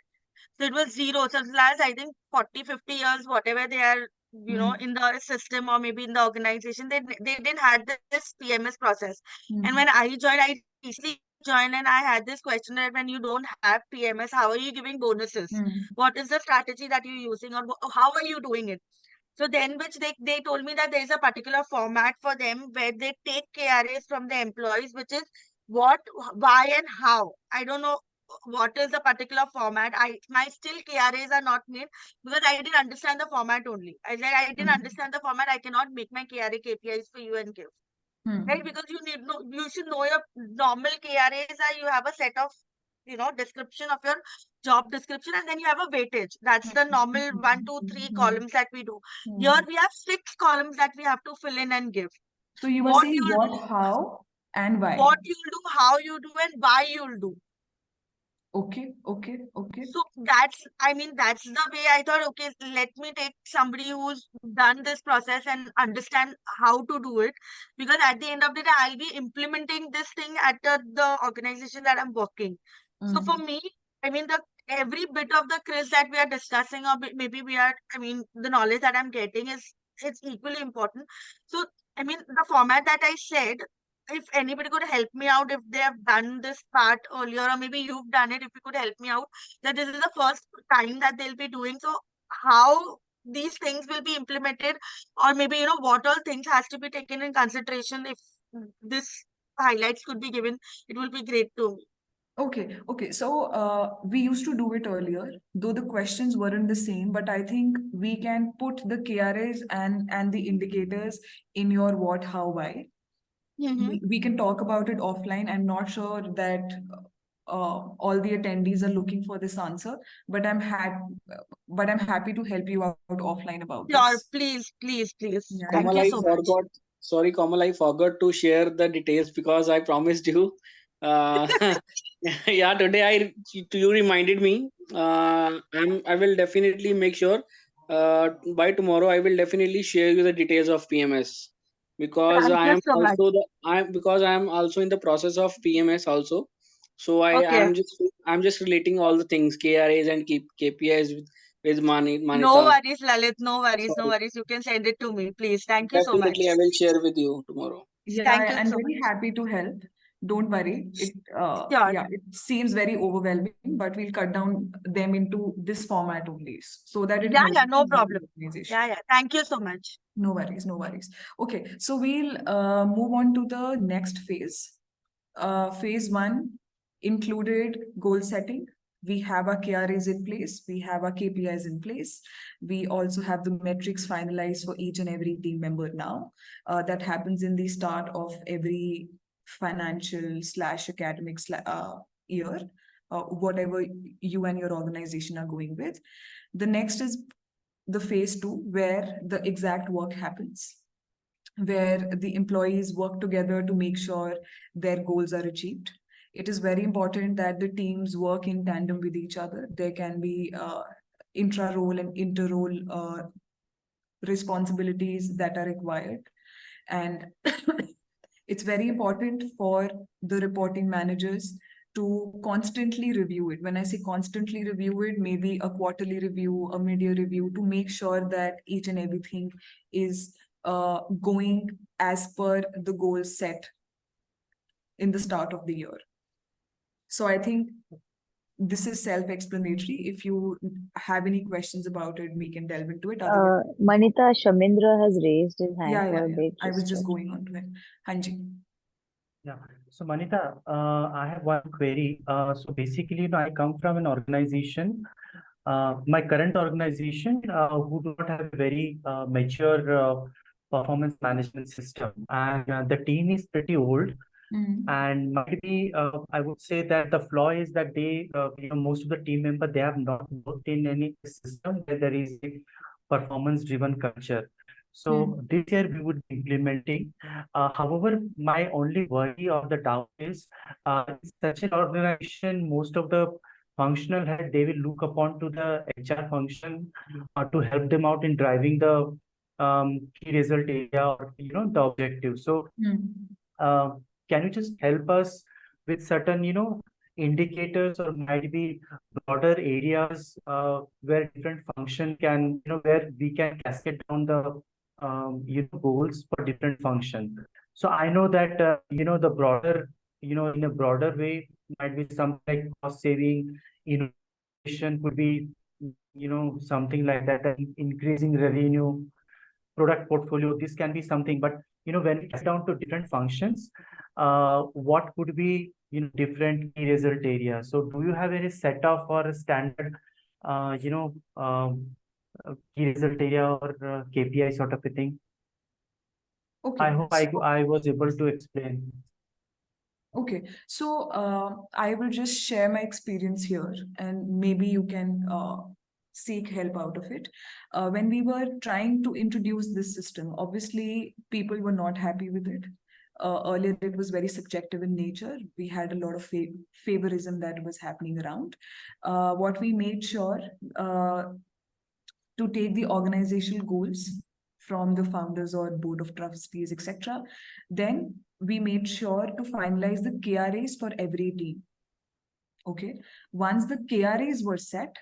So it was zero. So last, I think 40, 50 years, whatever they are, in the system or maybe in the organization, they didn't had this PMS process. And when I joined, I recently joined and I had this question that when you don't have PMS, how are you giving bonuses? What is the strategy that you're using or how are you doing it? So then which they told me that there is a particular format for them where they take KRAs from the employees, which is what, why and how. I don't know what is the particular format. My still KRAs are not made because I didn't understand the format only. I said I didn't understand the format. I cannot make my KRA KPIs for you and give. Right? Because you should know your normal KRAs are you have a set of description of your job description and then you have a weightage. That's the normal 1, 2, 3 columns that we do. Here we have 6 columns that we have to fill in and give. So you were What saying you'll what, do, how, and why. what you'll do, how you do, and why you'll do. Okay. So that's the way I thought, okay, let me take somebody who's done this process and understand how to do it. Because at the end of the day, I'll be implementing this thing at the organization that I'm working. So for me, every bit of the quiz that we are discussing, or maybe the knowledge that I'm getting it's equally important. So, the format that I said, if anybody could help me out, if they have done this part earlier, or maybe you've done it, if you could help me out, that this is the first time that they'll be doing. So, how these things will be implemented, or maybe, what all things has to be taken in consideration if this highlights could be given, it will be great to me. Okay. So we used to do it earlier, though the questions weren't the same, but I think we can put the KRAs and the indicators in your what, how, why. We can talk about it offline. I'm not sure that all the attendees are looking for this answer, but I'm happy to help you out offline about Sure, this. please. Yeah, Thank Komal, you I so much. forgot. Sorry, Komal, I forgot to share the details because I promised you. Uh, yeah, today you reminded me. I will definitely make sure. By tomorrow, I will definitely share you the details of PMS because Thank I you am so much. also I am also in the process of PMS also. So Okay. I'm just relating all the things KRAs and KPIs with No Manita. worries, Lalit. No worries. Sorry. You can send it to me, please. Thank you so much. Definitely, I will share with you tomorrow. Yeah, Thank you I'm so very much. happy to help. Don't worry. Sure. It seems very overwhelming, but we'll cut down them into this format only so that it Yeah, helps no you with the problem. organization. Yeah. Thank you so much. No worries. Okay, so we'll move on to the next phase. Phase 1 included goal setting. We have our KRAs in place. We have our KPIs in place. We also have the metrics finalized for each and every team member now. That happens in the start of every financial / academic year, whatever you and your organization are going with. The next is the phase 2, where the exact work happens, where the employees work together to make sure their goals are achieved. It is very important that the teams work in tandem with each other. There can be intra-role and inter-role responsibilities that are required. And it's very important for the reporting managers to constantly review it. When I say constantly review it, maybe a quarterly review, a mid-year review, to make sure that each and everything is going as per the goals set in the start of the year. So I think this is self-explanatory. If you have any questions about it, we can delve into it. Manita, Shamindra has raised his hand Yeah. for a big I was just question. going on to it. Hanji. Yeah. So Manita, I have one query. So basically, I come from an organization, my current organization, who do not have a very mature performance management system, and the team is pretty old. And might be, I would say that the flaw is that they, most of the team member, they have not worked in any system where there is a performance-driven culture. So this year we would be implementing. However, my only worry or the doubt is, in such an organization, most of the functional head, they will look upon to the HR function to help them out in driving the key result area or the objective. So can you just help us with certain indicators or might be broader areas where different function can where we can cascade down the goals for different function. So I know that the broader in a broader way might be something like cost saving, innovation could be something like that, and increasing revenue, product portfolio. This can be something, but when it comes down to different functions, what could be different key result areas? So do you have any set of or a standard key result area or KPI sort of a thing? Okay. I hope I was able to explain. Okay, so I will just share my experience here, and maybe you can seek help out of it. When we were trying to introduce this system, obviously people were not happy with it. Earlier, it was very subjective in nature. We had a lot of favorism that was happening around. What we made sure to take the organizational goals from the founders or board of trustees, etc. Then we made sure to finalize the KRAs for every team. Okay. Once the KRAs were set,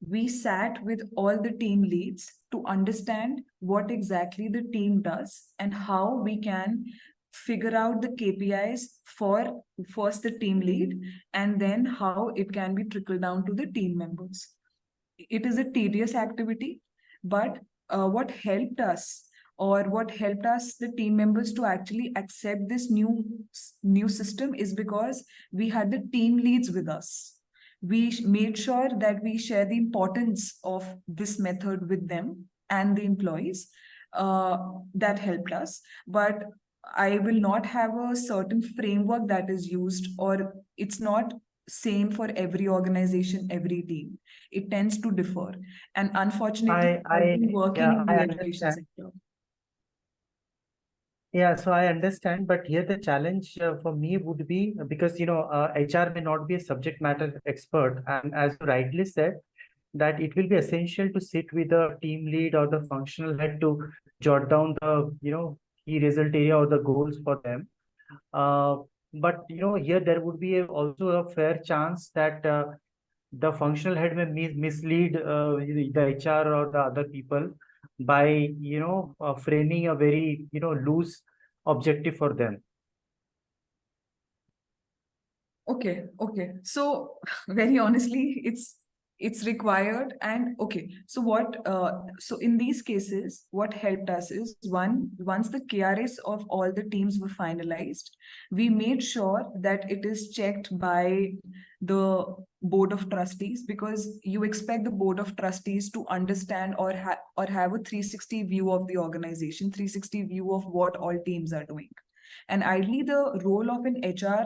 we sat with all the team leads to understand what exactly the team does and how we can figure out the KPIs for first the team lead and then how it can be trickled down to the team members. It is a tedious activity, but what helped us the team members to actually accept this new system is because we had the team leads with us. We made sure that we share the importance of this method with them and the employees. That helped us, but I will not have a certain framework that is used, or it's not same for every organization, every team. It tends to differ. And unfortunately, I've been working in the education sector. Yeah, so I understand, but here the challenge for me would be because HR may not be a subject matter expert, and as you rightly said, that it will be essential to sit with the team lead or the functional head to jot down the key result area or the goals for them. But here there would be also a fair chance that the functional head may mislead the HR or the other people by framing a very loose objective for them. Okay. So very honestly, it's required. And okay, so so in these cases, what helped us is once the KRAs of all the teams were finalized, we made sure that it is checked by the board of trustees, because you expect the board of trustees to understand or have a 360 view of the organization, 360 view of what all teams are doing. And ideally, the role of an HR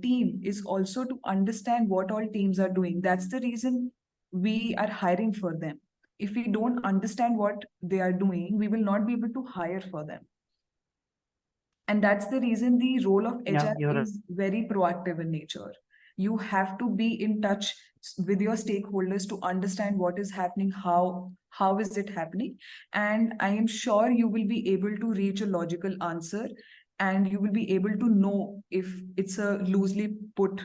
team is also to understand what all teams are doing. That's the reason we are hiring for them. If we don't understand what they are doing, we will not be able to hire for them. And that's the reason the role of HR is very proactive in nature. You have to be in touch with your stakeholders to understand what is happening, how is it happening. And I am sure you will be able to reach a logical answer, and you will be able to know if it's a loosely put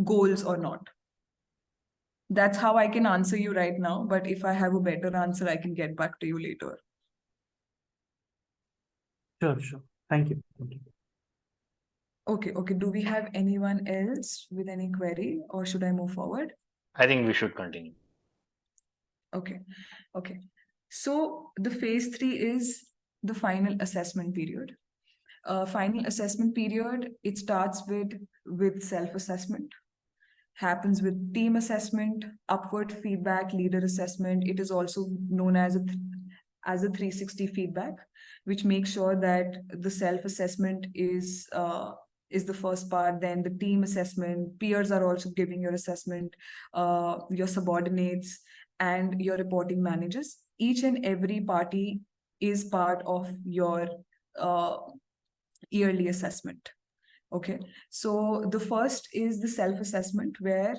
goals or not. That's how I can answer you right now. But if I have a better answer, I can get back to you later. Sure. Thank you. Okay. Do we have anyone else with any query, or should I move forward? I think we should continue. Okay. So the phase 3 is the final assessment period. Final assessment period, it starts with self-assessment, happens with team assessment, upward feedback, leader assessment. It is also known as a 360 feedback, which makes sure that the self-assessment is the first part. Then the team assessment, peers are also giving your assessment, your subordinates and your reporting managers. each and every party is part of your yearly assessment. Okay, so the first is the self-assessment, where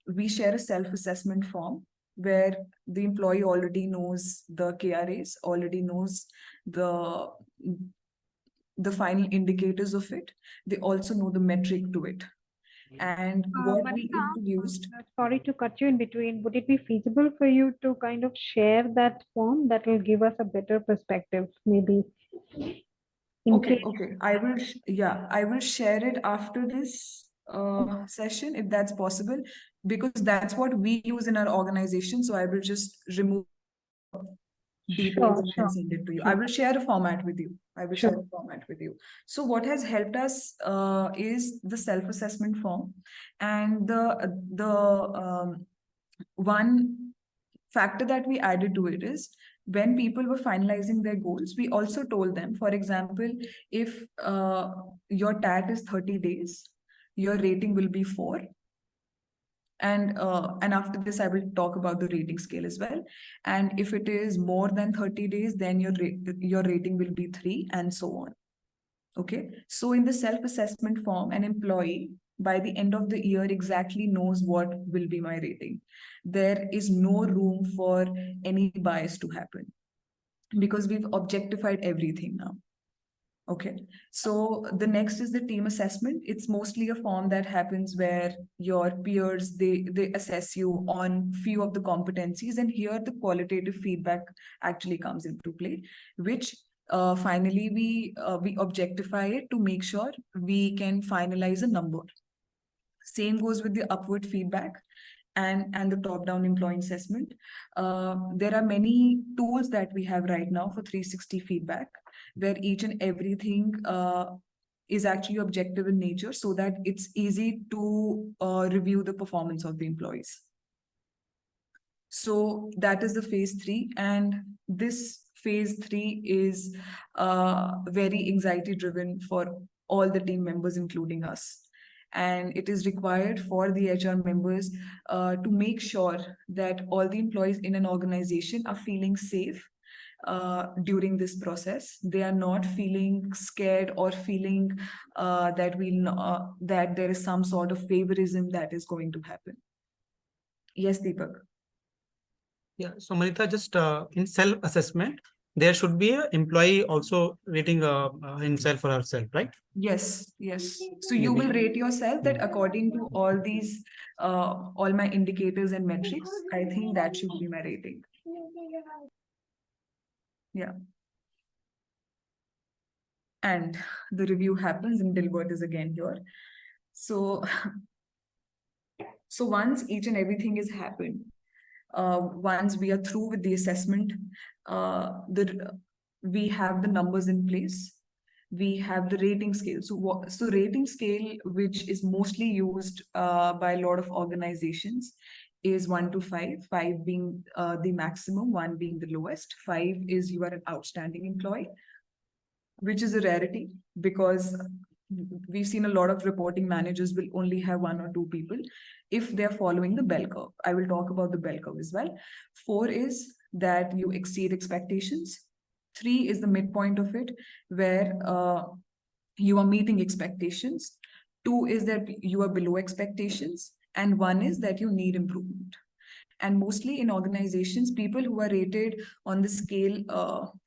we share a self-assessment form where the employee already knows the KRAs, already knows the final indicators of it. They also know the metric to it. And what we Manita, introduced. sorry to cut you in between. Would it be feasible for you to kind of share that form? That will give us a better perspective, maybe. Okay, I will share it after this session if that's possible, because that's what we use in our organization. So I will just remove details and send it to you. I will share a format with you. So what has helped us is the self-assessment form, and the one factor that we added to it is when people were finalizing their goals, we also told them, for example, if your TAT is 30 days, your rating will be 4. And after this, I will talk about the rating scale as well. And if it is more than 30 days, then your rating will be 3, and so on. Okay. So in the self-assessment form, an employee by the end of the year exactly knows what will be my rating. There is no room for any bias to happen because we've objectified everything now. Okay, so the next is the team assessment. It's mostly a form that happens where your peers, they assess you on few of the competencies, and here the qualitative feedback actually comes into play, which finally we objectify it to make sure we can finalize a number. Same goes with the upward feedback and the top-down employee assessment. There are many tools that we have right now for 360 feedback, where each and everything is actually objective in nature, so that it's easy to review the performance of the employees. So that is the phase 3, and this phase 3 is very anxiety-driven for all the team members, including us. And it is required for the HR members to make sure that all the employees in an organization are feeling safe during this process. They are not feeling scared or feeling that there is some sort of favorism that is going to happen. Yes, Deepak. Yeah, so Manita, just in self-assessment, there should be an employee also rating himself or herself, right? Yes. So you will rate yourself that according to all these, all my indicators and metrics, I think that should be my rating. Yeah. And the review happens, and Dilbert is again here. So once each and everything is happened, once we are through with the assessment, we have the numbers in place. We have the rating scale. So rating scale, which is mostly used by a lot of organizations, is 1 to 5, 5 being the maximum, 1 being the lowest. 5 is you are an outstanding employee, which is a rarity because we've seen a lot of reporting managers will only have 1 or 2 people if they're following the bell curve. I will talk about the bell curve as well. 4 is that you exceed expectations. 3 is the midpoint of it, where you are meeting expectations. 2 is that you are below expectations. And 1 is that you need improvement. And mostly in organizations, people who are rated on the scale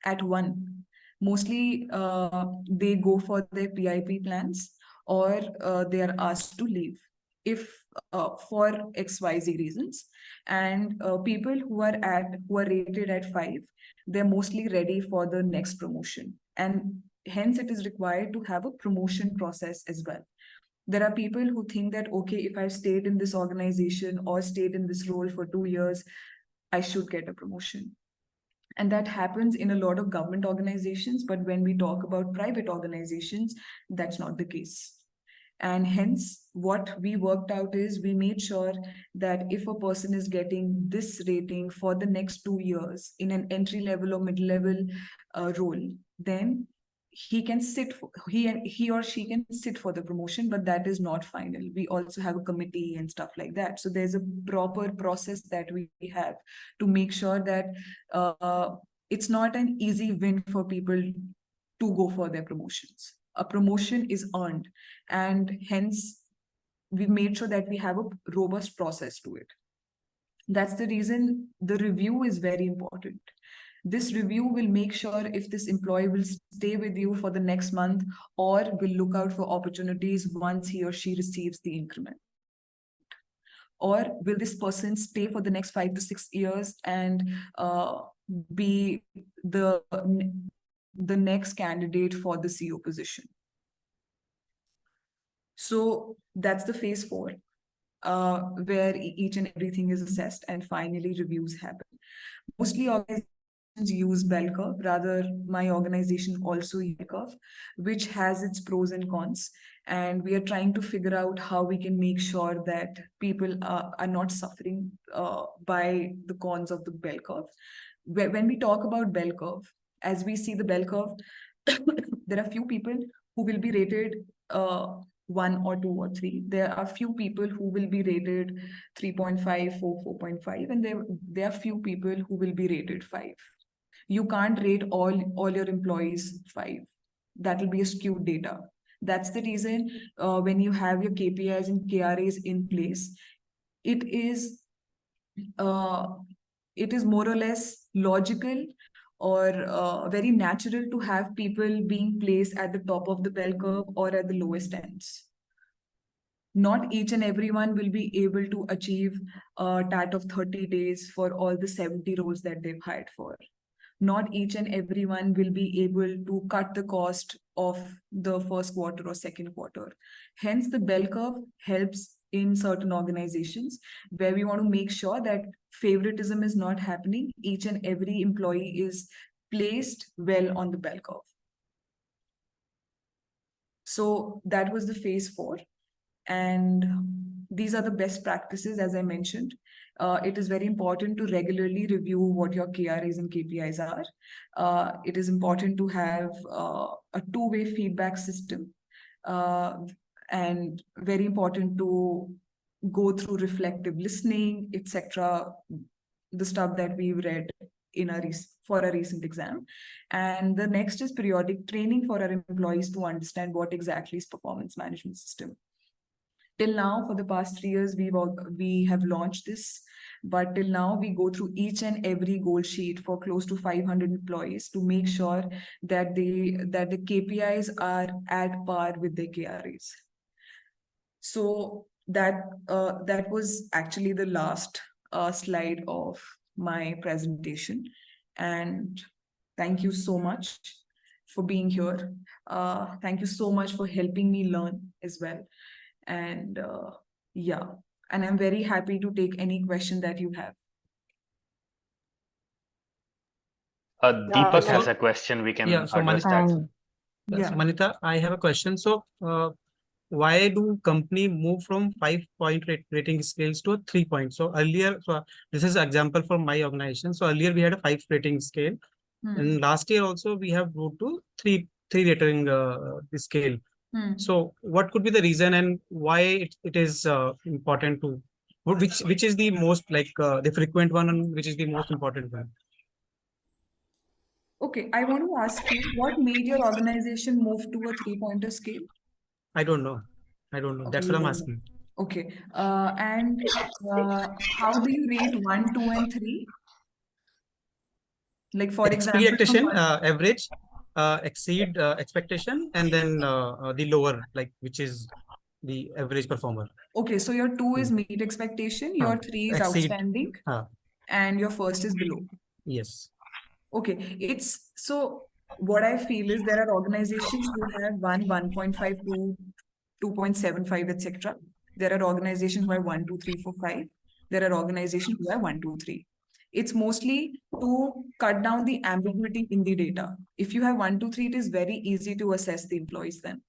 at 1, mostly they go for their PIP plans, or they are asked to leave if for XYZ reasons. And people who are rated at 5, they're mostly ready for the next promotion, and hence it is required to have a promotion process as well. There are people who think that, okay, if I've stayed in this organization or stayed in this role for 2 years, I should get a promotion. And that happens in a lot of government organizations, but when we talk about private organizations, that's not the case. And hence, what we worked out is we made sure that if a person is getting this rating for the next 2 years in an entry level or mid-level role, then he or she can sit for the promotion, but that is not final. We also have a committee and stuff like that. So there's a proper process that we have to make sure that it's not an easy win for people to go for their promotions. A promotion is earned, and hence we made sure that we have a robust process to it. That's the reason the review is very important. This review will make sure if this employee will stay with you for the next month or will look out for opportunities once he or she receives the increment. Or will this person stay for the next 5 to 6 years and be the next candidate for the CEO position? So that's the phase 4, where each and everything is assessed and finally reviews happen. Mostly organizations use bell curve. Rather, my organization also uses bell curve, which has its pros and cons. And we are trying to figure out how we can make sure that people are not suffering by the cons of the bell curve. When we talk about bell curve, as we see the bell curve, there are few people who will be rated 1 or 2 or 3. There are few people who will be rated 3.5, 4, 4.5, and there are few people who will be rated 5. You can't rate all your employees 5. That will be a skewed data. That's the reason when you have your KPIs and KRAs in place, it is more or less logical or very natural to have people being placed at the top of the bell curve or at the lowest ends. Not each and everyone will be able to achieve a TAT of 30 days for all the 70 roles that they've hired for. Not each and everyone will be able to cut the cost of the first quarter or second quarter. Hence, the bell curve helps in certain organizations where we want to make sure that favoritism is not happening. Each and every employee is placed well on the bell curve. So that was the phase 4. And these are the best practices, as I mentioned. It is very important to regularly review what your KRAs and KPIs are. It is important to have a two-way feedback system, and very important to go through reflective listening, etc. The stuff that we've read in for a recent exam. And the next is periodic training for our employees to understand what exactly is performance management system. Till now, for the past 3 years, we have launched this, but till now we go through each and every goal sheet for close to 500 employees to make sure that the KPIs are at par with their KRAs. So that was actually the last slide of my presentation, and thank you so much for being here. Thank you so much for helping me learn as well. And yeah, and I'm very happy to take any question that you have. Deepak has a question. We can address that. Yeah. So Manita, I have a question. So why do company move from 5-point rating scales to a 3-point? So earlier, this is an example from my organization. So earlier we had a 5 rating scale, and last year also we have moved to 3 rating scale. So what could be the reason, and why it is important to, which is the most the frequent one, and which is the most important one? Okay, I want to ask you, what made your organization move to a 3-pointer scale? I don't know. Okay. That's what I'm asking. Okay. And how do you rate 1, 2, and 3? Like, for example, expectation, average, exceed expectation, and then the lower, which is the average performer. Okay, so your 2 is meet expectation, your 3 is exceed, outstanding, and your first is below. Yes. Okay, so what I feel is there are organizations who have 1, 1.5, 2, 2.75, etc. There are organizations who have 1, 2, 3, 4, 5. There are organizations who have 1, 2, 3. It's mostly to cut down the ambiguity in the data. If you have 1, 2, 3, it is very easy to assess the employees then.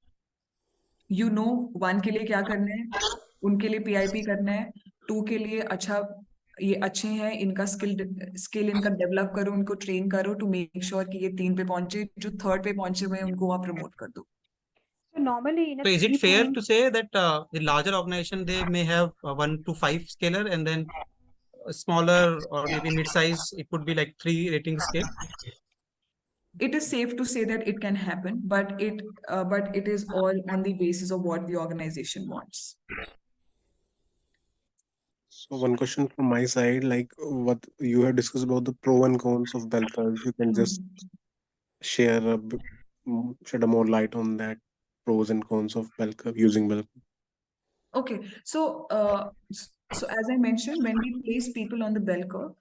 You know 1 के लिए क्या करना है, उनके लिए PIP करना है, 2 के लिए अच्छा ये अच्छे हैं, इनका स्किल इनका डेवलप करो, उनको ट्रेन करो टू मेक श्योर कि ये 3 पे पहुंचे, जो 3rd पे पहुंचे हुए हैं उनको वहाँ प्रमोट कर दो. So normally in a So is it fair 3-point to say that the larger organization, they may have 1 to 5 scaler, and then a smaller or maybe mid-size, it would be like 3 rating scale? It is safe to say that it can happen, but it is all on the basis of what the organization wants. So one question from my side, like what you have discussed about the pro and cons of bell curve. If you can just share shed a more light on that, pros and cons of bell curve, using bell curve. Okay, so as I mentioned, when we place people on the bell curve,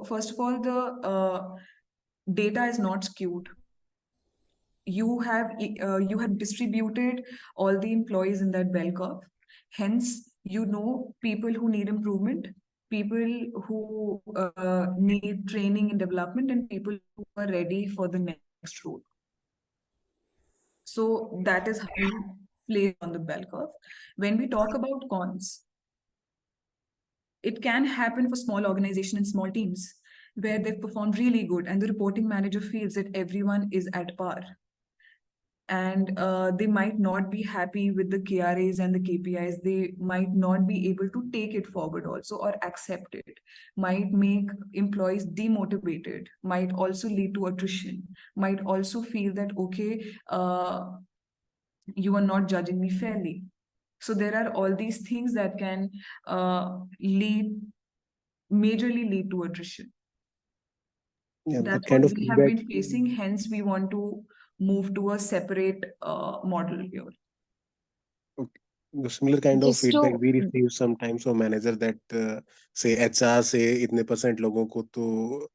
first of all, the data is not skewed. You have distributed all the employees in that bell curve. Hence, you know people who need improvement, people who need training and development, and people who are ready for the next role. So that is how you place on the bell curve. When we talk about cons, it can happen for small organizations and small teams where they've performed really good and the reporting manager feels that everyone is at par. And they might not be happy with the KRAs and the KPIs. They might not be able to take it forward also or accept it. Might make employees demotivated, might also lead to attrition, might also feel that, okay, you are not judging me fairly. So there are all these things that can majorly lead to attrition. Yeah, That's kind what of we have been feedback. facing. Hence, we want to move to a separate model here. Okay. The similar kind of Just feedback to we receive sometimes from manager that say HR से इतने % लोगों को तो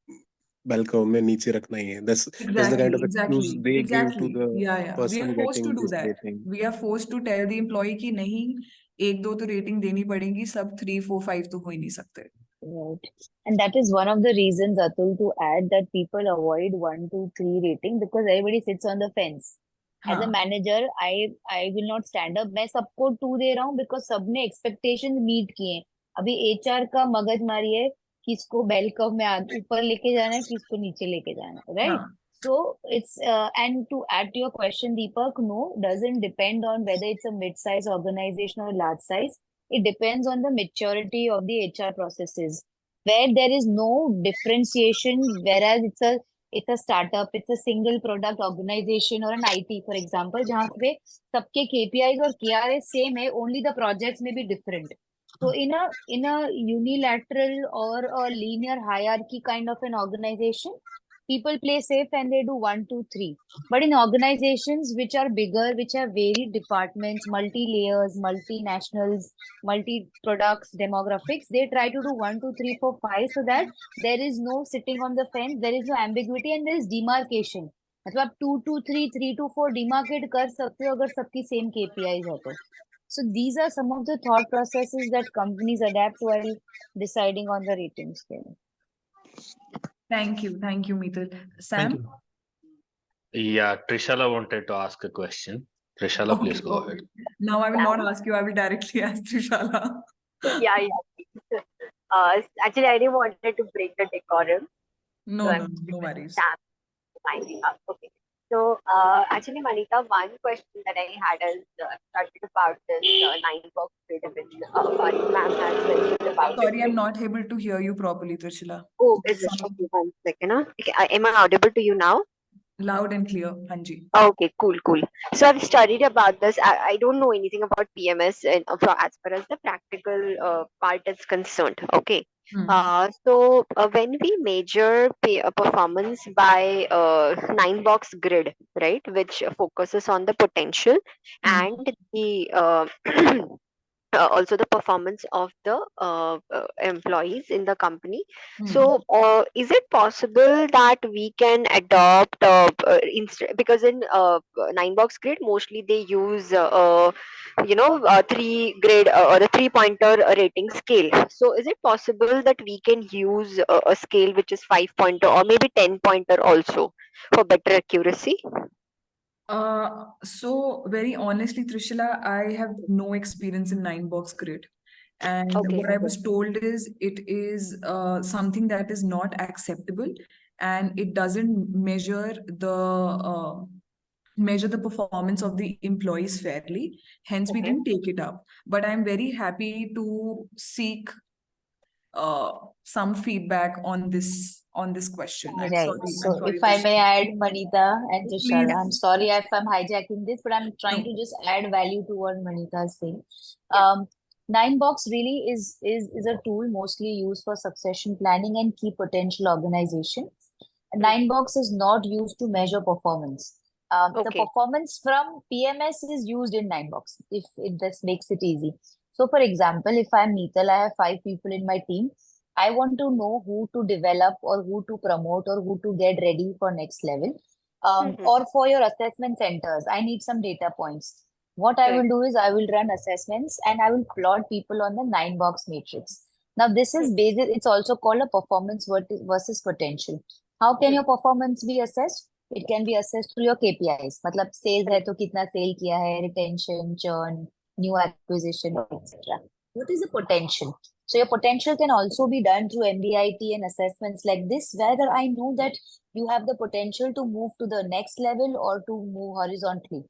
bell curve में नीचे रखना ही है. That's the kind of excuse they give to the Yeah. We person are forced to getting do this that. rating. We are forced to tell the employee कि नहीं, 1-2 तो rating देनी पड़ेगी, सब 3, 4, 5 तो हो ही नहीं सकते. Right. And that is one of the reasons, Atul, to add that people avoid 1, 2, 3 rating because everybody sits on the fence. As a हाँ. manager, I will not stand up. मैं सबको 2 दे रहा हूँ because सबने expectations meet किए हैं. अभी HR का मगजमारी है किसको बेल कर्व में ऊपर लेके जाना है, किसको नीचे लेके जाना है, right? हाँ. So it's and to add to your question, Deepak, no, doesn't depend on whether it's a mid-size organization or large size. It depends on the maturity of the HR processes, where there is no differentiation, whereas it's a startup, it's a single product organization or an IT, for example, जहाँ पे सबके KPIs और KRAs same है, only the projects may be different. So in a unilateral or a linear hierarchy kind of an organization, people play safe and they do 1, 2, 3. But in organizations which are bigger, which have varied departments, multi-layers, multinationals, multi-products, demographics, they try to do 1, 2, 3, 4, 5 so that there is no sitting on the fence, there is no ambiguity and there is demarcation. मतलब आप 2 to 3, 3 to 4 demarcate कर सकते हो अगर सबकी same KPIs है तो. So these are some of the thought processes that companies adapt while deciding on the rating scale. Thank you, Meetal. Sam? Thank you. Yeah, Trishala wanted to ask a question. Trishala, please go ahead. Now I will not ask you, I will directly ask Trishala. Yeah. Actually, I didn't wanted to break the decorum. No worries. Finding out. Okay. So, actually, Manita, one question that I had is started about this 9-box grid, which Farid ma'am has mentioned about. Sorry, I'm not able to hear you properly, Trishala. Oh, is it? Okay, 1 second. Okay, am I audible to you now? Loud and clear, Hanji. Okay, cool. So I've studied about this. I don't know anything about PMS as far as the practical part is concerned. Okay. So when we measure performance by 9-box grid, right, which focuses on the potential and the also the performance of the employees in the company. So is it possible that we can adopt because in 9-box grid mostly they use 3 grade or the 3-pointer rating scale. So is it possible that we can use a scale which is 5-pointer or maybe 10-pointer also for better accuracy? So very honestly, Trishala, I have no experience in 9-box grid. And Okay. what I was told is it is something that is not acceptable, and it doesn't measure the performance of the employees fairly. Hence, we Okay. didn't take it up. But I'm very happy to seek some feedback on this question. I'm Right. sorry. So I'm sorry. if I may add, Manita and Please. Tushar, I'm sorry if I'm hijacking this, but I'm trying No. to just add value to what Manita is saying. Yeah. 9box really is a tool mostly used for succession planning and key potential organization. 9box is not used to measure performance. The Okay. performance from PMS is used in 9box, if it just makes it easy. So, for example, if I'm Meetal, I have 5 people in my team. I want to know who to develop or who to promote or who to get ready for next level. Or for your assessment centers, I need some data points. What I will do is I will run assessments and I will plot people on the 9box matrix. Now, this is basic. It's also called a performance versus potential. How can your performance be assessed? It can be assessed through your KPIs. मतलब sales है तो कितना sale किया है, retention, churn, new acquisition, etc. What is the potential? So your potential can also be done through MBIT and assessments like this, whether I know that you have the potential to move to the next level or to move horizontally.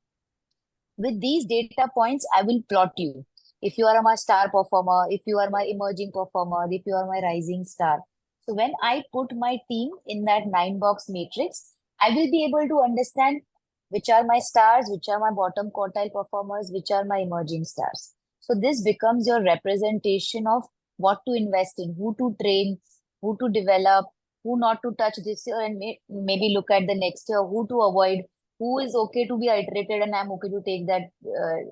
With these data points, I will plot you. If you are my star performer, if you are my emerging performer, if you are my rising star. So when I put my team in that 9box matrix, I will be able to understand which are my stars, which are my bottom quartile performers, which are my emerging stars. So this becomes your representation of what to invest in, who to train, who to develop, who not to touch this year, and maybe look at the next year, who to avoid, who is okay to be iterated, and I'm okay to take that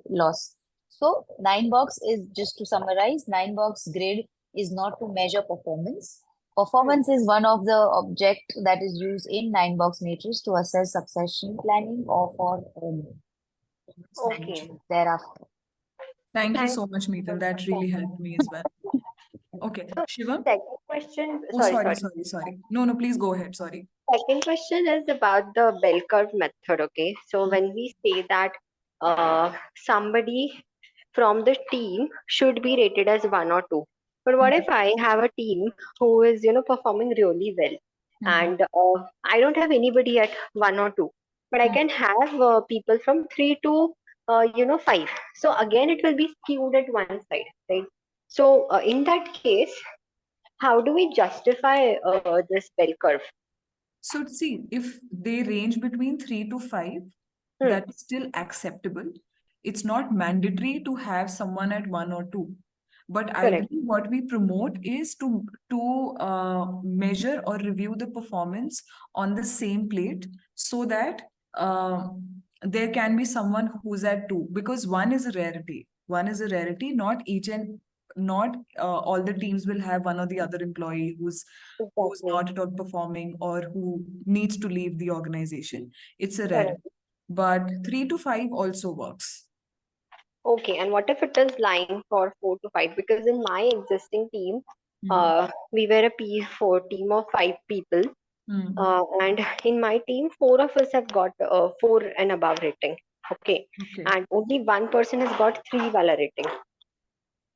loss. So 9box is, just to summarize, 9box grade is not to measure performance. Performance is one of the object that is used in 9box matrix to assess succession planning or for Okay. thereafter. Thank you so much, Meetal. That really helped me as well. Okay, So Shivam? second question. Oh, sorry. No, please go ahead. Sorry. Second question is about the bell curve method. Okay. So when we say that somebody from the team should be rated as 1 or 2, but what if I have a team who is performing really well, and I don't have anybody at 1 or 2, but I can have people from 3 to 5. So again, it will be skewed at one side, right? So in that case, how do we justify this bell curve? So see, if they range between 3 to 5, that is still acceptable. It's not mandatory to have someone at 1 or 2. But Correct. ideally, what we promote is to measure or review the performance on the same plate, so that there can be someone who's at 2, because 1 is a rarity. 1 is a rarity. Not all the teams will have one or the other employee who's not at all performing or who needs to leave the organization. It's a rarity. But 3 to 5 also works. Okay, and what if it is lying for 4 to 5? Because in my existing team, we were a P4 team of 5 people, and in my team, 4 of us have got 4 and above rating. Okay, and only one person has got 3 wala rating.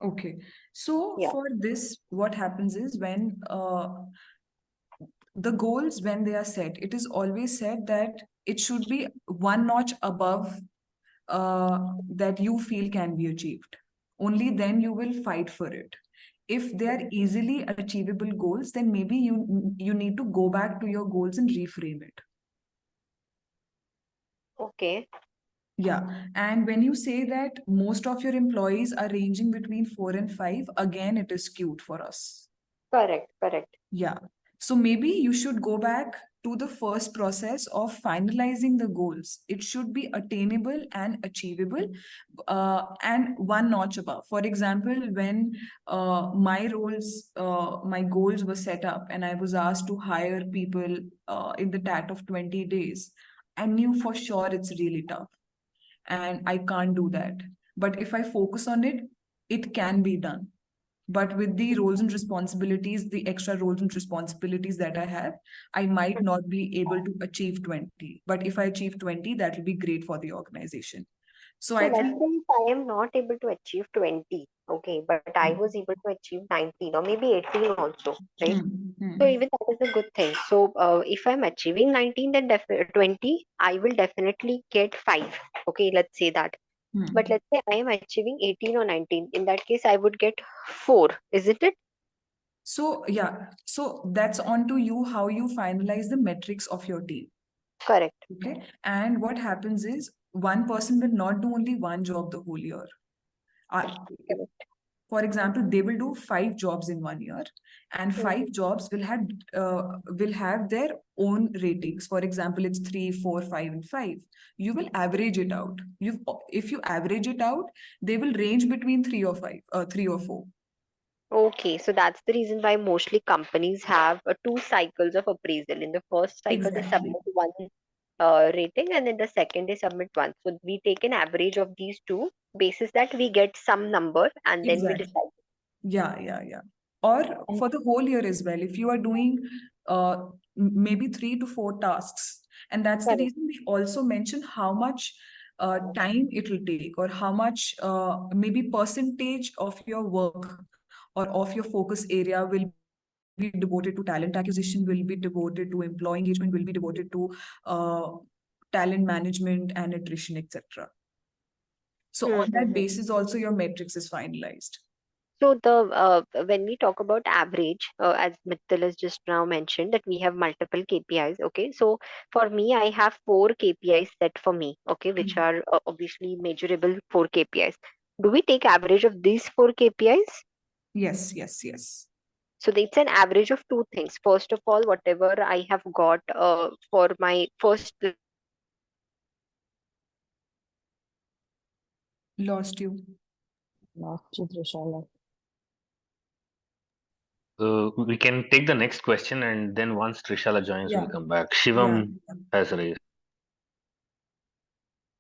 Okay, so for this, what happens is when the goals, when they are set, it is always said that it should be 1 notch above that you feel can be achieved. Only then you will fight for it. If they are easily achievable goals, then maybe you need to go back to your goals and reframe it. Okay. Yeah, and when you say that most of your employees are ranging between 4 and 5, again, it is skewed for us. Correct. Yeah, so maybe you should go back to the first process of finalizing the goals. It should be attainable and achievable, and 1 notch above. For example, when my goals were set up and I was asked to hire people in the TAT of 20 days, I knew for sure it's really tough and I can't do that. But if I focus on it, it can be done. But with the roles and responsibilities, the extra roles and responsibilities that I have, I might not be able to achieve 20. But if I achieve 20, that will be great for the organization. So So I let's think, say if I am not able to achieve 20, okay, but I was able to achieve 19 or maybe 18 also, right? So even that is a good thing. So if I'm achieving 19, then 20, I will definitely get 5. Okay, let's say that. But let's say I am achieving 18 or 19. In that case, I would get 4, isn't it? So yeah, so that's on to you how you finalize the metrics of your team. Correct. Okay. And what happens is one person will not do only one job the whole year. For example, they will do 5 jobs in 1 year, and 5 jobs will have their own ratings. For example, it's 3, 4, 5, and 5. You will average it out. If you average it out, they will range between 3 or 5, 3 or 4. Okay, so that's the reason why mostly companies have 2 cycles of appraisal. In the first cycle, they Exactly. submit one rating, and in the second, they submit one. So we take an average of these two, basis that we get some number, and then we Exactly. decide. Yeah. Or for the whole year as well, if you are doing maybe 3 to 4 tasks, and that's the reason we also mention how much time it will take, or how much maybe percentage of your work or of your focus area will be devoted to talent acquisition, will be devoted to employee engagement, will be devoted to talent management and attrition, etc. So on that basis, also your matrix is finalized. So the when we talk about average, as Mittal has just now mentioned, that we have multiple KPIs. Okay, so for me, I have 4 KPIs set for me. Okay, which are obviously measurable 4 KPIs. Do we take average of these 4 KPIs? Yes. So it's an average of 2 things. First of all, whatever I have got for my first. Lost you. Trishala. We can take the next question, and then once Trishala joins, we'll come back. Shivam has raised.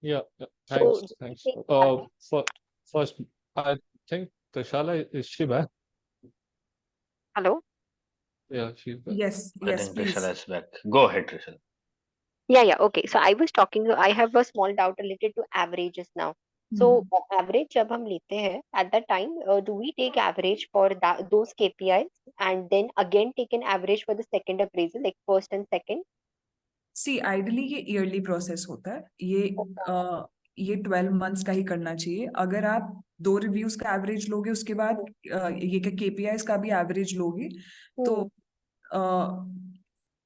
Yeah, So thanks. take First, I think Trishala, is she back? Hello? Yeah, she's back. Yes, I think Trishala is back. Go ahead, Trishala. Yeah. Okay. So I was talking, I have a small doubt related to averages now. So average जब हम लेते हैं at that time, do we take average for those KPIs and then again take an average for the second appraisal, like first and second? See, ideally ये yearly process होता है. ये 12 months का ही करना चाहिए. अगर आप 2 reviews का average लोगे, उसके बाद ये KPIs का भी average लोगे, तो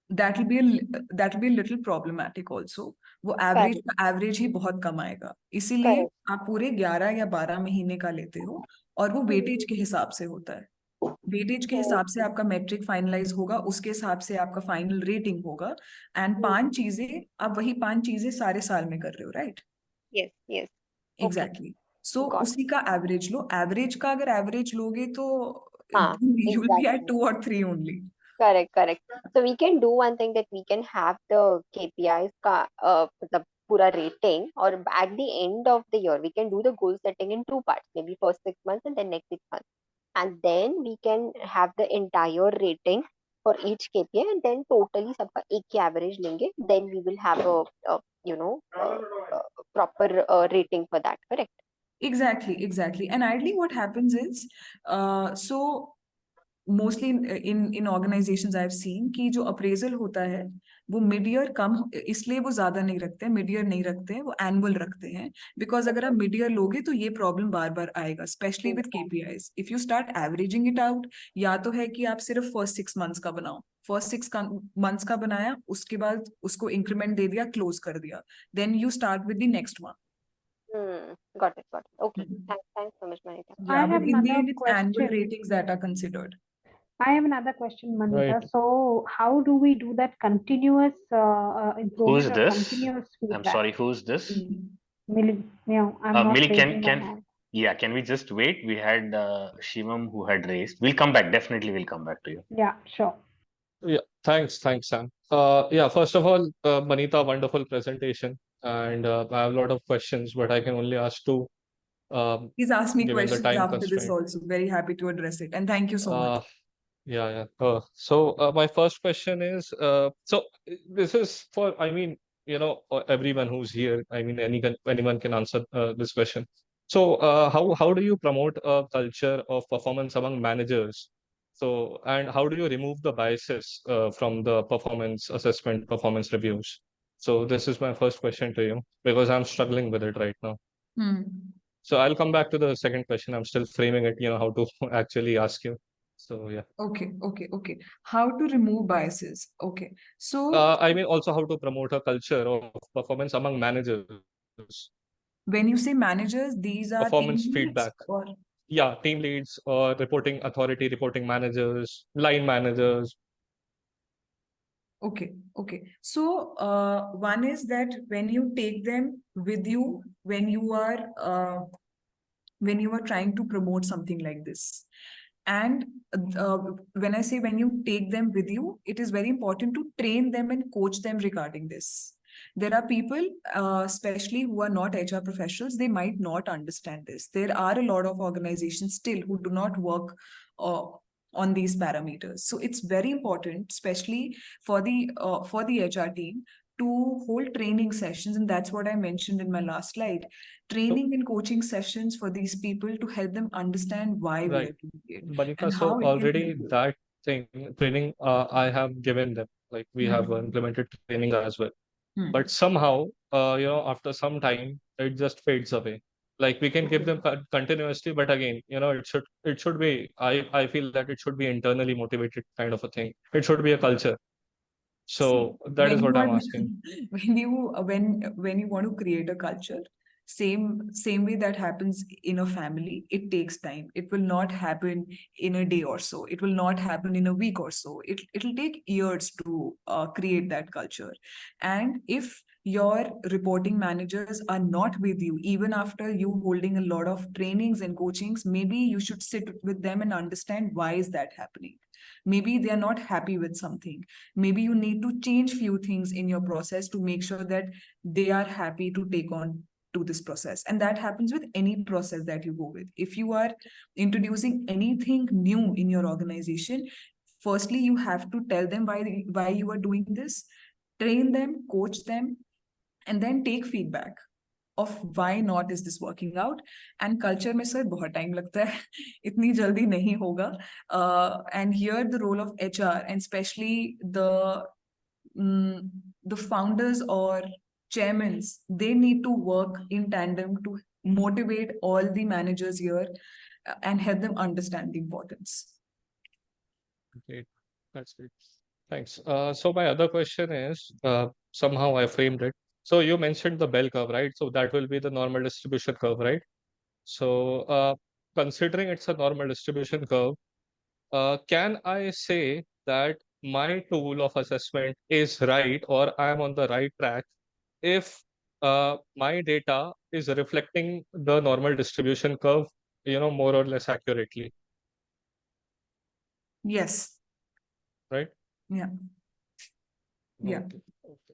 that will be a little problematic also. वो average ही बहुत कम आएगा. इसीलिए आप पूरे 11 या 12 महीने का लेते हो, और वो वेटेज के हिसाब से होता है. वेटेज के हिसाब से आपका मेट्रिक फाइनलाइज होगा, उसके हिसाब से आपका फाइनल रेटिंग होगा. एंड 5 चीजें, आप वही 5 चीजें सारे साल में कर रहे हो, राइट? यस. एग्जैक्टली. सो उसी का एवरेज लो. एवरेज का अगर एवरेज लोगे तो you will be at 2 or 3 only. Correct. So we can do one thing, that we can have the KPIs का the पूरा rating, or at the end of the year we can do the goal setting in 2 parts, maybe first 6 months and then next 6 months, and then we can have the entire rating for each KPI, and then totally सबका एक ही average लेंगे, then we will have a proper rating for that. Correct? Exactly. And ideally what happens is, so mostly in organizations I've seen कि जो appraisal होता है वो mid year कम, इसलिए वो ज्यादा नहीं रखते हैं, mid year नहीं रखते हैं, वो annual रखते हैं. Because अगर आप mid year लोगे तो ये problem बार बार आएगा, especially with KPIs. If you start averaging it out, या तो है कि आप सिर्फ first 6 months का बनाओ, first 6 months का बनाया, उसके बाद उसको increment दे दिया, close कर दिया, then you start with the next one. Got it. Okay. Thanks so much, Manita. Yeah, but in the end, it's annual ratings that are considered. I have another question, Manita. Right. So how do we do that continuous improvement Who's or this? continuous feedback? I'm sorry, who's this? Millie, I'm not Millie, raising my hand. can we just wait? We had Shivam who had raised. We'll come back. Definitely, we'll come back to you. Yeah, sure. Yeah, thanks, Sam. Yeah, first of all, Manita, wonderful presentation, and I have a lot of questions, but I can only ask two. He's asked me Given the questions time after this constraint. also. Very happy to address it. And thank you so much. Yeah. So my first question is, so this is for, I mean, everyone who's here, I mean, anyone can answer this question. So, how do you promote a culture of performance among managers? So, and how do you remove the biases from the performance assessment, performance reviews? So, this is my first question to you because I'm struggling with it right now. So, I'll come back to the second question. I'm still framing it, how to actually ask you. So, yeah. Okay. How to remove biases? Okay. So I mean, also how to promote a culture of performance among managers, when you say managers, these are performance team leads feedback. or Yeah, team leads or reporting authority, reporting managers, line managers. okay. So one is that when you take them with you when you are trying to promote something like this. And when I say when you take them with you, it is very important to train them and coach them regarding this. There are people, especially who are not HR professionals, they might not understand this. There are a lot of organizations still who do not work on these parameters. So it's very important, especially for the HR team, to hold training sessions, and that's what I mentioned in my last slide. Training and coaching sessions for these people to help them understand why we are doing it Manita, and so how it can already help them. that thing, training, I have given them, like we have implemented training as well. But somehow, after some time, it just fades away. Like we can give them continuously, but again, it should be, I feel that it should be internally motivated kind of a thing. It should be a culture. So that is what I'm asking. When you want to create a culture, same way that happens in a family, it takes time. It will not happen in a day or so. It will not happen in a week or so. It'll take years to create that culture. And if your reporting managers are not with you, even after you holding a lot of trainings and coachings, maybe you should sit with them and understand why is that happening. Maybe they are not happy with something. Maybe you need to change few things in your process to make sure that they are happy to take on to this process. And that happens with any process that you go with. If you are introducing anything new in your organization, firstly you have to tell them why you are doing this, train them, coach them, and then take feedback of why not is this working out. And culture में sir बहुत time लगता है, इतनी जल्दी नहीं होगा. And here the role of HR and especially the founders or chairmen, they need to work in tandem to motivate all the managers here and help them understand the importance. Great. That's great. Thanks. So my other question is, somehow I framed it. So you mentioned the bell curve, right? So that will be the normal distribution curve, right? So considering it's a normal distribution curve, can I say that my tool of assessment is right or I'm on the right track if my data is reflecting the normal distribution curve, more or less accurately? Yes. Right? Yeah. Yeah. Okay.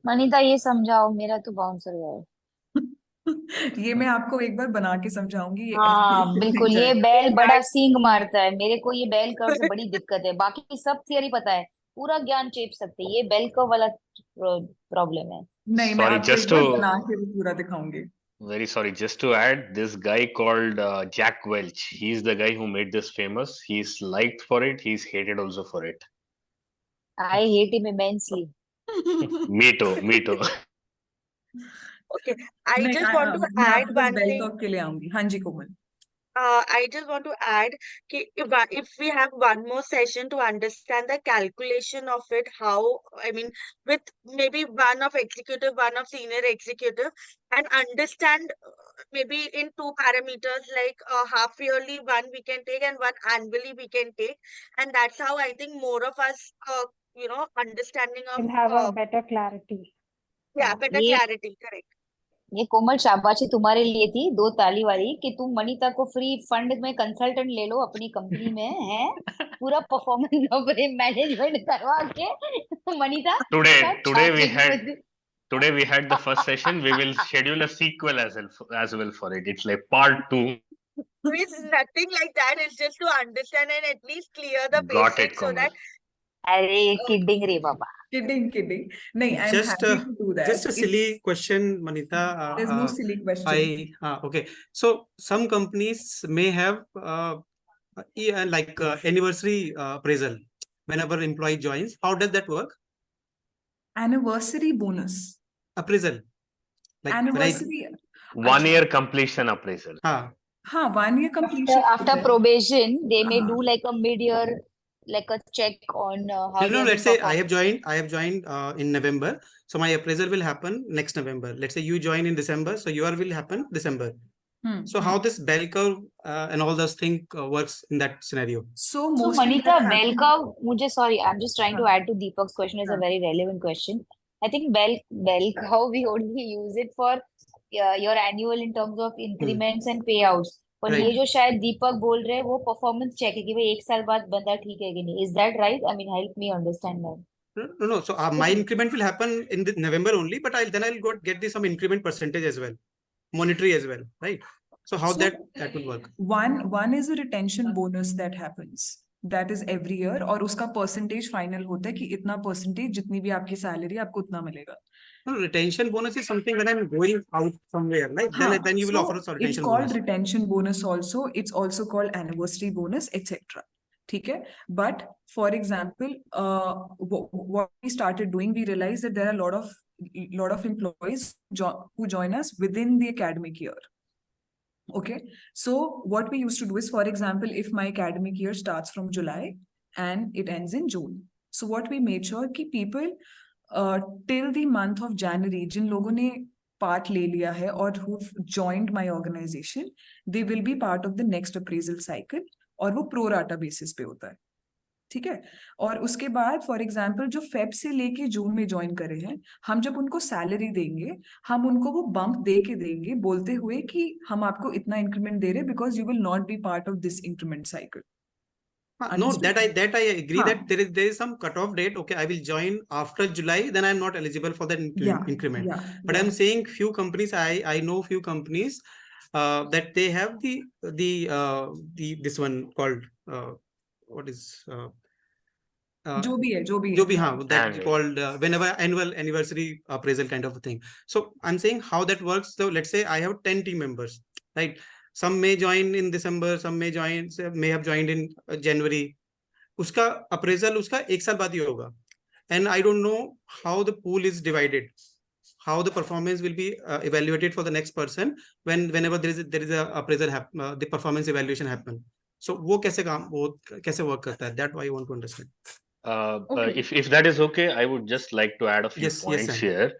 Manita ये समझाओ, मेरा तो bouncer गया है। ये मैं आपको एक बार बना के समझाऊंगी, ये ऐसे हाँ नहीं बिल्कुल, ये जाएगा। बैल बड़ा सींग मारता है मेरे को, ये बेल कर्व से बड़ी दिक्कत है। बाकी सब थियरी पता है, पूरा ज्ञान चेप सकते हैं, ये बेल कर्व वाला प्रॉब्लम है। नहीं, मैं Sorry, आपको just एक बार to बना के भी पूरा दिखाऊंगी। very sorry, just to add, this guy called Jack Welch. He's the guy who made this famous. He's liked for it. He's hated also for it. I hate him immensely. Me too. Me too. Okay, I नहीं, just want to मैं add आपको बस one bell thing. Curve के लिए आऊंगी। हाँ जी कोमल। I just want to add कि if we have one more session to understand the calculation of it, how, I mean, with maybe one of executive, one of senior executive, and understand maybe in two parameters, like half yearly one we can take and one annually we can take, and that's how I think more of us, understanding of We'll have a better clarity. better ये clarity, correct. ये कोमल शाबाशी तुम्हारे लिए थी, 2 ताली वाली, कि तुम मनीता को फ्री फंड में कंसल्टेंट ले लो अपनी कंपनी में, है पूरा परफॉर्मेंस अपने मैनेजमेंट करवा के। Manita Today we had the first session. We will schedule a sequel as well for it. It's like part 2. It's nothing like that. It's just to understand and at least clear the Got it, basics so Komal. that Arey, kidding re baba. Kidding. No, I'm Just happy to do that. just a silly question, Manita. There's no silly question. Okay. So some companies may have anniversary appraisal whenever employee joins. How does that work? Anniversary bonus. Appraisal. Like Anniversary. 1 year completion appraisal. 1 year completion. After probation, they may do like a mid-year, like a check on how they let's say I have joined in November, so my appraisal will happen next November. Let's say you join in December, so your will happen December. So how this bell curve and all those things works in that scenario? So Manita, bell curve, sorry, I'm just trying to add to Deepak's question. Is a very relevant question. I think bell curve we only use it for your annual in terms of increments and payouts. पर ये जो शायद दीपक बोल रहे हैं वो performance check है कि भाई 1 साल बाद बंदा ठीक है कि नहीं. Is that right? I mean, help me understand that. No. So my increment will happen in November only, but I'll get some increment percentage as well, monetary as well, right? So how that will work? One is a retention bonus that happens. That is every year और उसका percentage final होता है कि इतना percentage जितनी भी आपकी salary आपको उतना मिलेगा. No, retention bonus is something when I'm going out somewhere, right? Then you will offer us a retention bonus. It's called retention bonus also. It's also called anniversary bonus, etc. Okay? But for example, what we started doing, we realized that there are a lot of employees who join us within the academic year. Okay, so what we used to do is, for example, if my academic year starts from July and it ends in June, so what we made sure कि people till the month of January, जिन लोगों ने part ले लिया है और who've joined my organization, they will be part of the next appraisal cycle और वो pro rata basis पे होता है. ठीक है. और उसके बाद फॉर एग्जाम्पल जो फेब से लेके जून में ज्वाइन करे हैं, हम जब उनको सैलरी देंगे, हम उनको वो बम्प दे के देंगे बोलते हुए कि हम आपको इतना इंक्रीमेंट दे रहे हैं because you will not be part of this increment cycle. No, that I agree that there is some cutoff date. Okay, I will join after July, then I'm not eligible for that increment. But I'm saying few companies, I know few companies that they have this one called what is जो भी है that called whenever annual anniversary appraisal kind of a thing. So I'm saying how that works. So let's say I have 10 team members, right? Some may join in December, some may have joined in January. Uska appraisal uska 1 साल बाद ही होगा. And I don't know how the pool is divided, how the performance will be evaluated for the next person whenever there is a appraisal the performance evaluation happen. So वो कैसे work करता है? That why I want to understand. If that is okay, I would just like to add a few points here.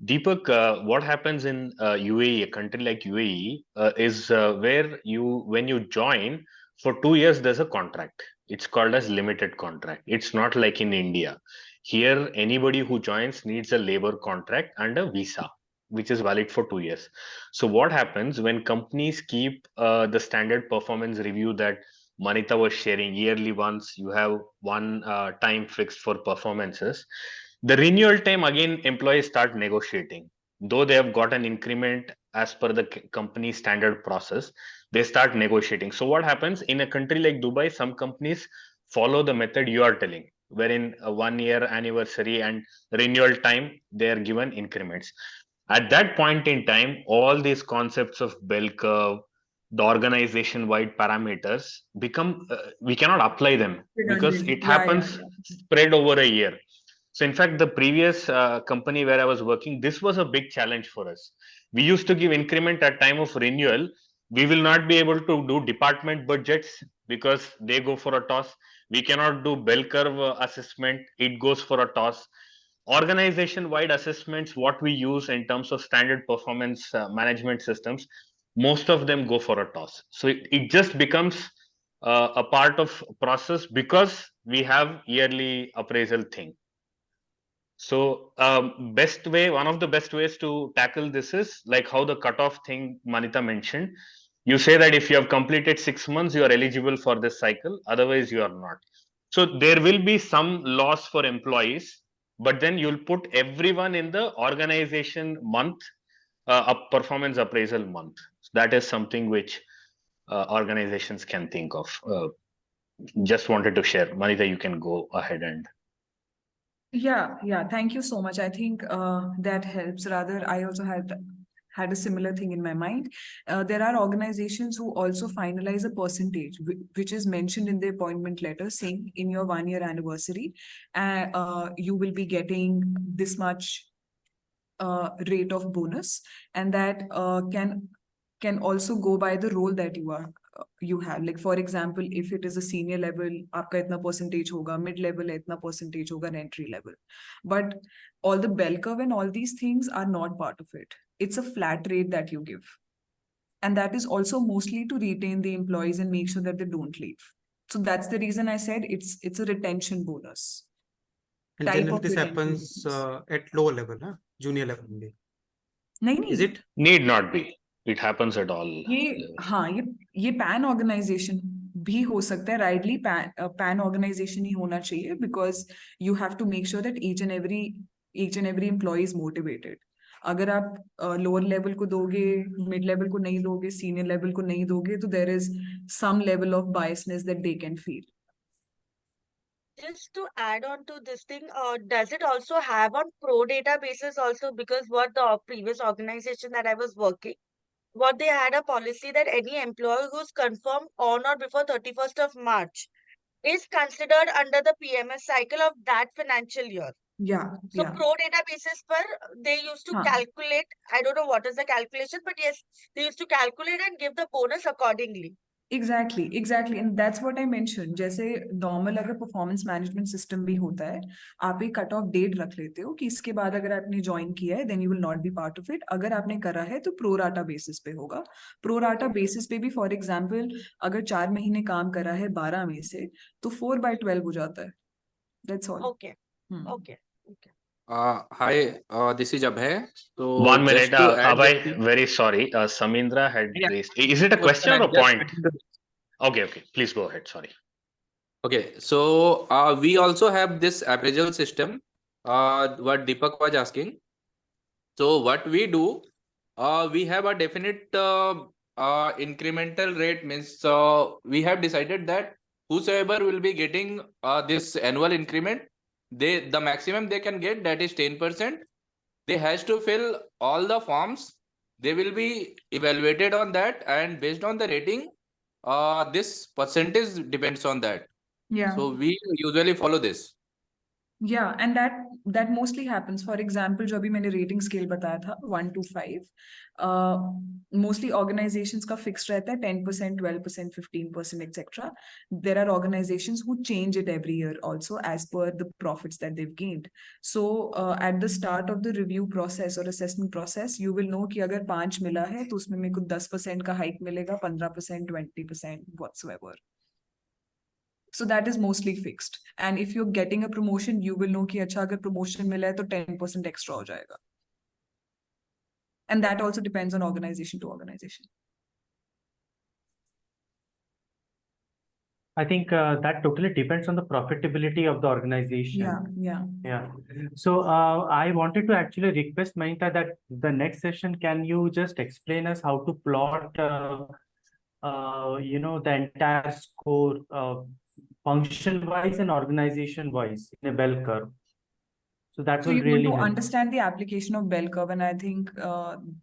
Deepak, what happens in UAE, a country like UAE, is where when you join for 2 years, there's a contract. It's called as limited contract. It's not like in India. Here, anybody who joins needs a labor contract and a visa, which is valid for 2 years. So what happens when companies keep the standard performance review that Manita was sharing yearly once, you have one time fixed for performances. The renewal time, again, employees start negotiating. Though they have got an increment as per the company standard process, they start negotiating. So what happens in a country like Dubai, some companies follow the method you are telling, wherein a 1 year anniversary and renewal time, they are given increments. At that point in time, all these concepts of bell curve, the organization-wide parameters become, we cannot apply them because it happens spread over a year. So in fact, the previous company where I was working, this was a big challenge for us. We used to give increment at time of renewal. We will not be able to do department budgets because they go for a toss. We cannot do bell curve assessment. It goes for a toss. Organization-wide assessments, what we use in terms of standard performance management systems, most of them go for a toss. So it just becomes a part of process because we have yearly appraisal thing. So one of the best ways to tackle this is like how the cutoff thing Manita mentioned. You say that if you have completed 6 months, you are eligible for this cycle. Otherwise, you are not. So there will be some loss for employees, but then you'll put everyone in the organization month, a performance appraisal month. So that is something which organizations can think of. Just wanted to share. Manita, you can go ahead and Yeah. Thank you so much. I think that helps. Rather, I also had a similar thing in my mind. There are organizations who also finalize a percentage, which is mentioned in the appointment letter, saying in your 1-year anniversary, you will be getting this much rate of bonus, and that can also go by the role that you have. Like for example, if it is a senior level, आपका इतना percentage होगा, mid level इतना percentage होगा, and entry level. But all the bell curve and all these things are not part of it. It's a flat rate that you give, and that is also mostly to retain the employees and make sure that they don't leave. So that's the reason I said it's a retention bonus. And Type generally of this retention happens bonus. at lower level, huh? Junior level only. नहीं Is it? Need not be. It happens at all ये levels. हाँ ये pan organisation भी हो सकता है. Rightly pan organisation ही होना चाहिए, because you have to make sure that each and every employee is motivated. अगर आप लोअर लेवल को दोगे, मिड लेवल को नहीं दोगे, सीनियर लेवल को नहीं दोगे, तो there is some level of biasness that they can feel. Just to add on to this thing, does it also have on pro databases also? Because what the previous organization that I was working, what they had a policy that any employee who's confirmed on or before 31st of March is considered under the PMS cycle of that financial year. So pro databases per they used to calculate, I don't know what is the calculation, but yes, they used to calculate and give the bonus accordingly. Exactly. And that's what I mentioned. जैसे normal अगर performance management system भी होता है, आप एक cut off date रख लेते हो कि इसके बाद अगर आपने ज्वाइन किया है, then you will not be part of it. अगर आपने करा है तो प्रो राटा बेसिस पे होगा. प्रो राटा बेसिस पे भी फॉर एग्जांपल अगर 4 महीने काम करा है 12 में से, तो 4/12 हो जाता है. That's all. Okay. Hi, this is Abhay. So 1 minute, just to add Abhay, very sorry. Samindra had raised. Is it a question or a point? Okay, please go ahead. Sorry. Okay, so we also have this appraisal system. What Deepak was asking. So what we do, we have a definite incremental rate. Means we have decided that whosoever will be getting this annual increment, the maximum they can get, that is 10%. They has to fill all the forms. They will be evaluated on that, and based on the rating, this percentage depends on that. Yeah. So we usually follow this. Yeah, and that mostly happens. For example, जो अभी मैंने rating scale बताया था 1 to 5, mostly organizations का fixed रहता है 10%, 12%, 15%, etc. There are organizations who change it every year also as per the profits that they've gained. So at the start of the review process or assessment process, you will know कि अगर 5 मिला है तो उसमें मेरे को 10% का hike मिलेगा, 15%, 20% whatsoever. So that is mostly fixed. And if you're getting a promotion, you will know कि अच्छा अगर promotion मिला है तो 10% extra हो जाएगा. And that also depends on organization to organization. I think that totally depends on the profitability of the organization. Yeah. So I wanted to actually request Manita that the next session, can you just explain us how to plot, the entire score function wise and organization wise in a bell curve. So that will you really want to help. understand the application of bell curve, and I think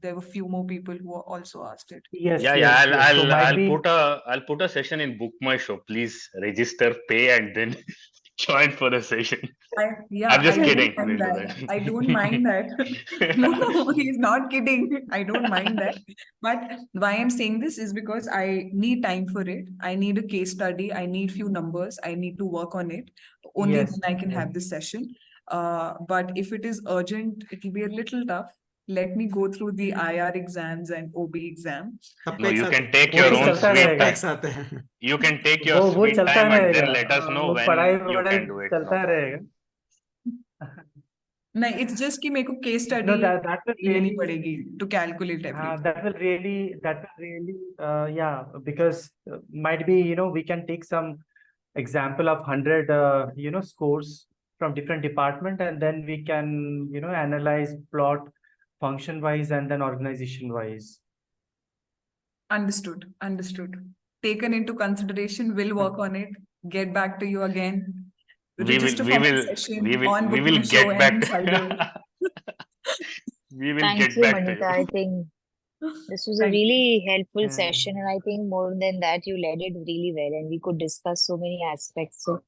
there were few more people who also asked it. Yes. I'll put a session in Book My Show. Please register, pay, and then join for the session. I'm just kidding. I don't mind that. No, he's not kidding. I don't mind that. But why I'm saying this is because I need time for it. I need a case study. I need few numbers. I need to work on it. Only then I can have this session. But if it is urgent, it will be a little tough. Let me go through the IR exams and OB exam. No, you can take your own sweet time. You can take your sweet time and then let us know when you can do it. No, it's just कि मेरे को case study लेनी पड़ेगी to calculate everything. That will really, yeah, because might be, we can take some example of 100, scores from different department, and then we can, analyze, plot function wise and then organization wise. Understood. Taken into consideration, we'll work on it. Get back to you again. we will register we for my will session we will on we Book will My Show get and back Insider. we will Thank get you, back to Manita. I you. think this was a Thank you. really helpful session, and I think more than that, you led it really well, and we could discuss so many aspects. So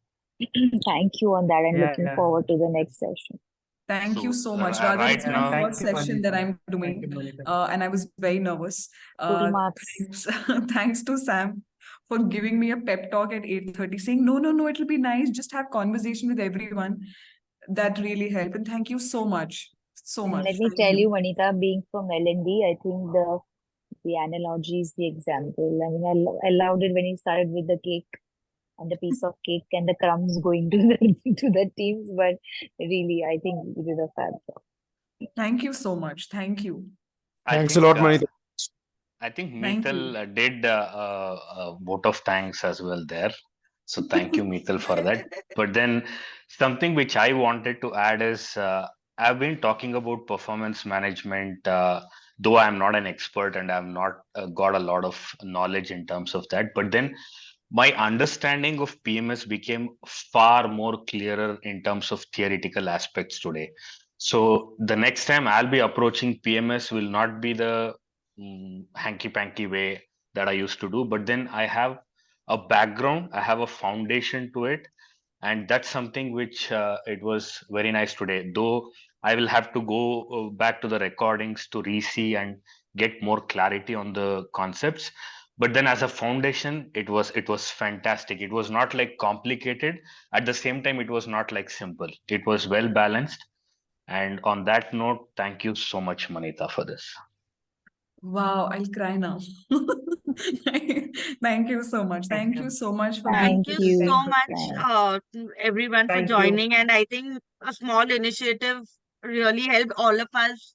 thank you on that, and Yeah, looking yeah. forward to the next session. Thank you So so much. Rather, right it's my now, first session that I'm Thank doing, you, Manita. and I was very nervous. Full marks. Thanks to Sam for giving me a pep talk at 8:30, saying, no, no, no, it'll be nice. Just have conversation with everyone. That really helped. And thank you so much. So And much. let me Thank tell you. you, Manita, being from L&D, I think the analogy is the example. I mean, I loved it when you started with the cake and the piece of cake and the crumbs going to the to the teams. But really, I think you did a fab job. Thank you so much. Thank you. I Thanks a think lot, Manita. I think Thank Meetal you. did a vote of thanks as well there. So thank you, Meetal, for that. But then something which I wanted to add is I've been talking about performance management, though I'm not an expert and I've not got a lot of knowledge in terms of that. But then my understanding of PMS became far more clearer in terms of theoretical aspects today. So the next time I'll be approaching PMS will not be the hanky panky way that I used to do, but then I have a background, I have a foundation to it, and that's something which it was very nice today. Though I will have to go back to the recordings to re-see and get more clarity on the concepts. But then as a foundation, it was fantastic. It was not like complicated. At the same time, it was not like simple. It was well balanced. And on that note, thank you so much, Manita, for this. Wow, I'll cry now. Thank you so much. Thank you so much for being Thank Thank you here. so you. much, Thanks. to everyone for Thank you. joining. And I think a small initiative really helped all of us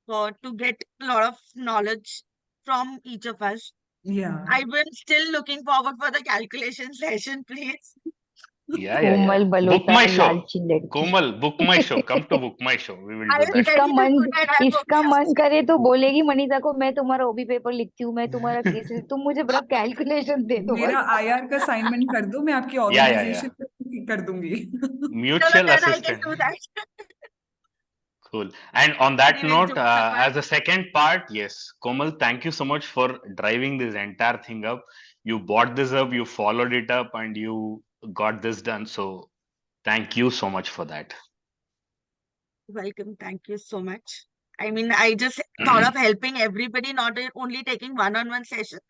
to get a lot of knowledge from each of us. Yeah. I'm still looking forward for the calculation session, please. Yeah. Komal Book Balota, my show. लालची लड़की. Komal, book my show. Come to book my show. We will I do was that. इसका ready to मन do that. I booked इसका your मन करे तो बोलेगी मनीषा को मैं तुम्हारा ओबी पेपर लिखती हूँ मैं तुम्हारा केसेस तुम मुझे बड़ा कैलकुलेशन दे दो मेरा बस IR का assignment कर दो, मैं आपकी Yeah. organization कर दूंगी. Mutual then I can assistant. do that. Cool. And on that Anyways, note, jokes apart. as a second part, yes, Komal, thank you so much for driving this entire thing up. You brought this up, you followed it up, and you got this done. So thank you so much for that. Welcome. Thank you so much. I mean, I just thought of helping everybody, not only taking one-on-one session,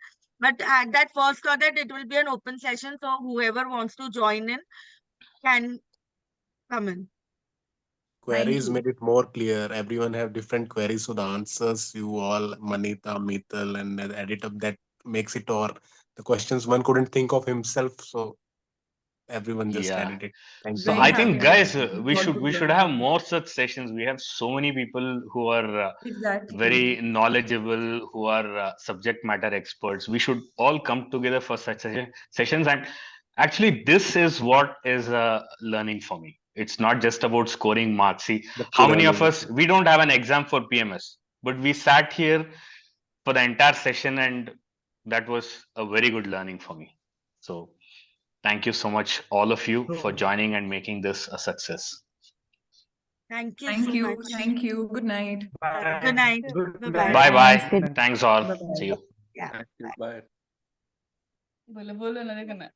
but at that first thought that it will be an open session, so whoever wants to join in can come in. Queries you. made it more clear. Everyone have different queries, so the answers you all, Manita, Meetal, and the editor that makes it, or the questions one couldn't think of himself. So everyone just Yeah. added it. Thank So you. Very I happy think, that guys, we got should to we should learn have about it. more such sessions. We have so many people who are Exactly. very knowledgeable, who are subject matter experts. We should all come together for such sessions. And actually, this is what is learning for me. It's not just about scoring marks. See, That's how true many of learning. us, we don't have an exam for PMS, but we sat here for the entire session, and that was a very good learning for me. So thank you so much, all of you, for joining and making this a success. Thank you Thank so you. much. Thank you. Good night. Good night. Good Bye-bye. Bye bye. Thanks. Thanks all. Bye-bye. See you. Yeah. Thank you. Bye. बोलो बोलो ना देखना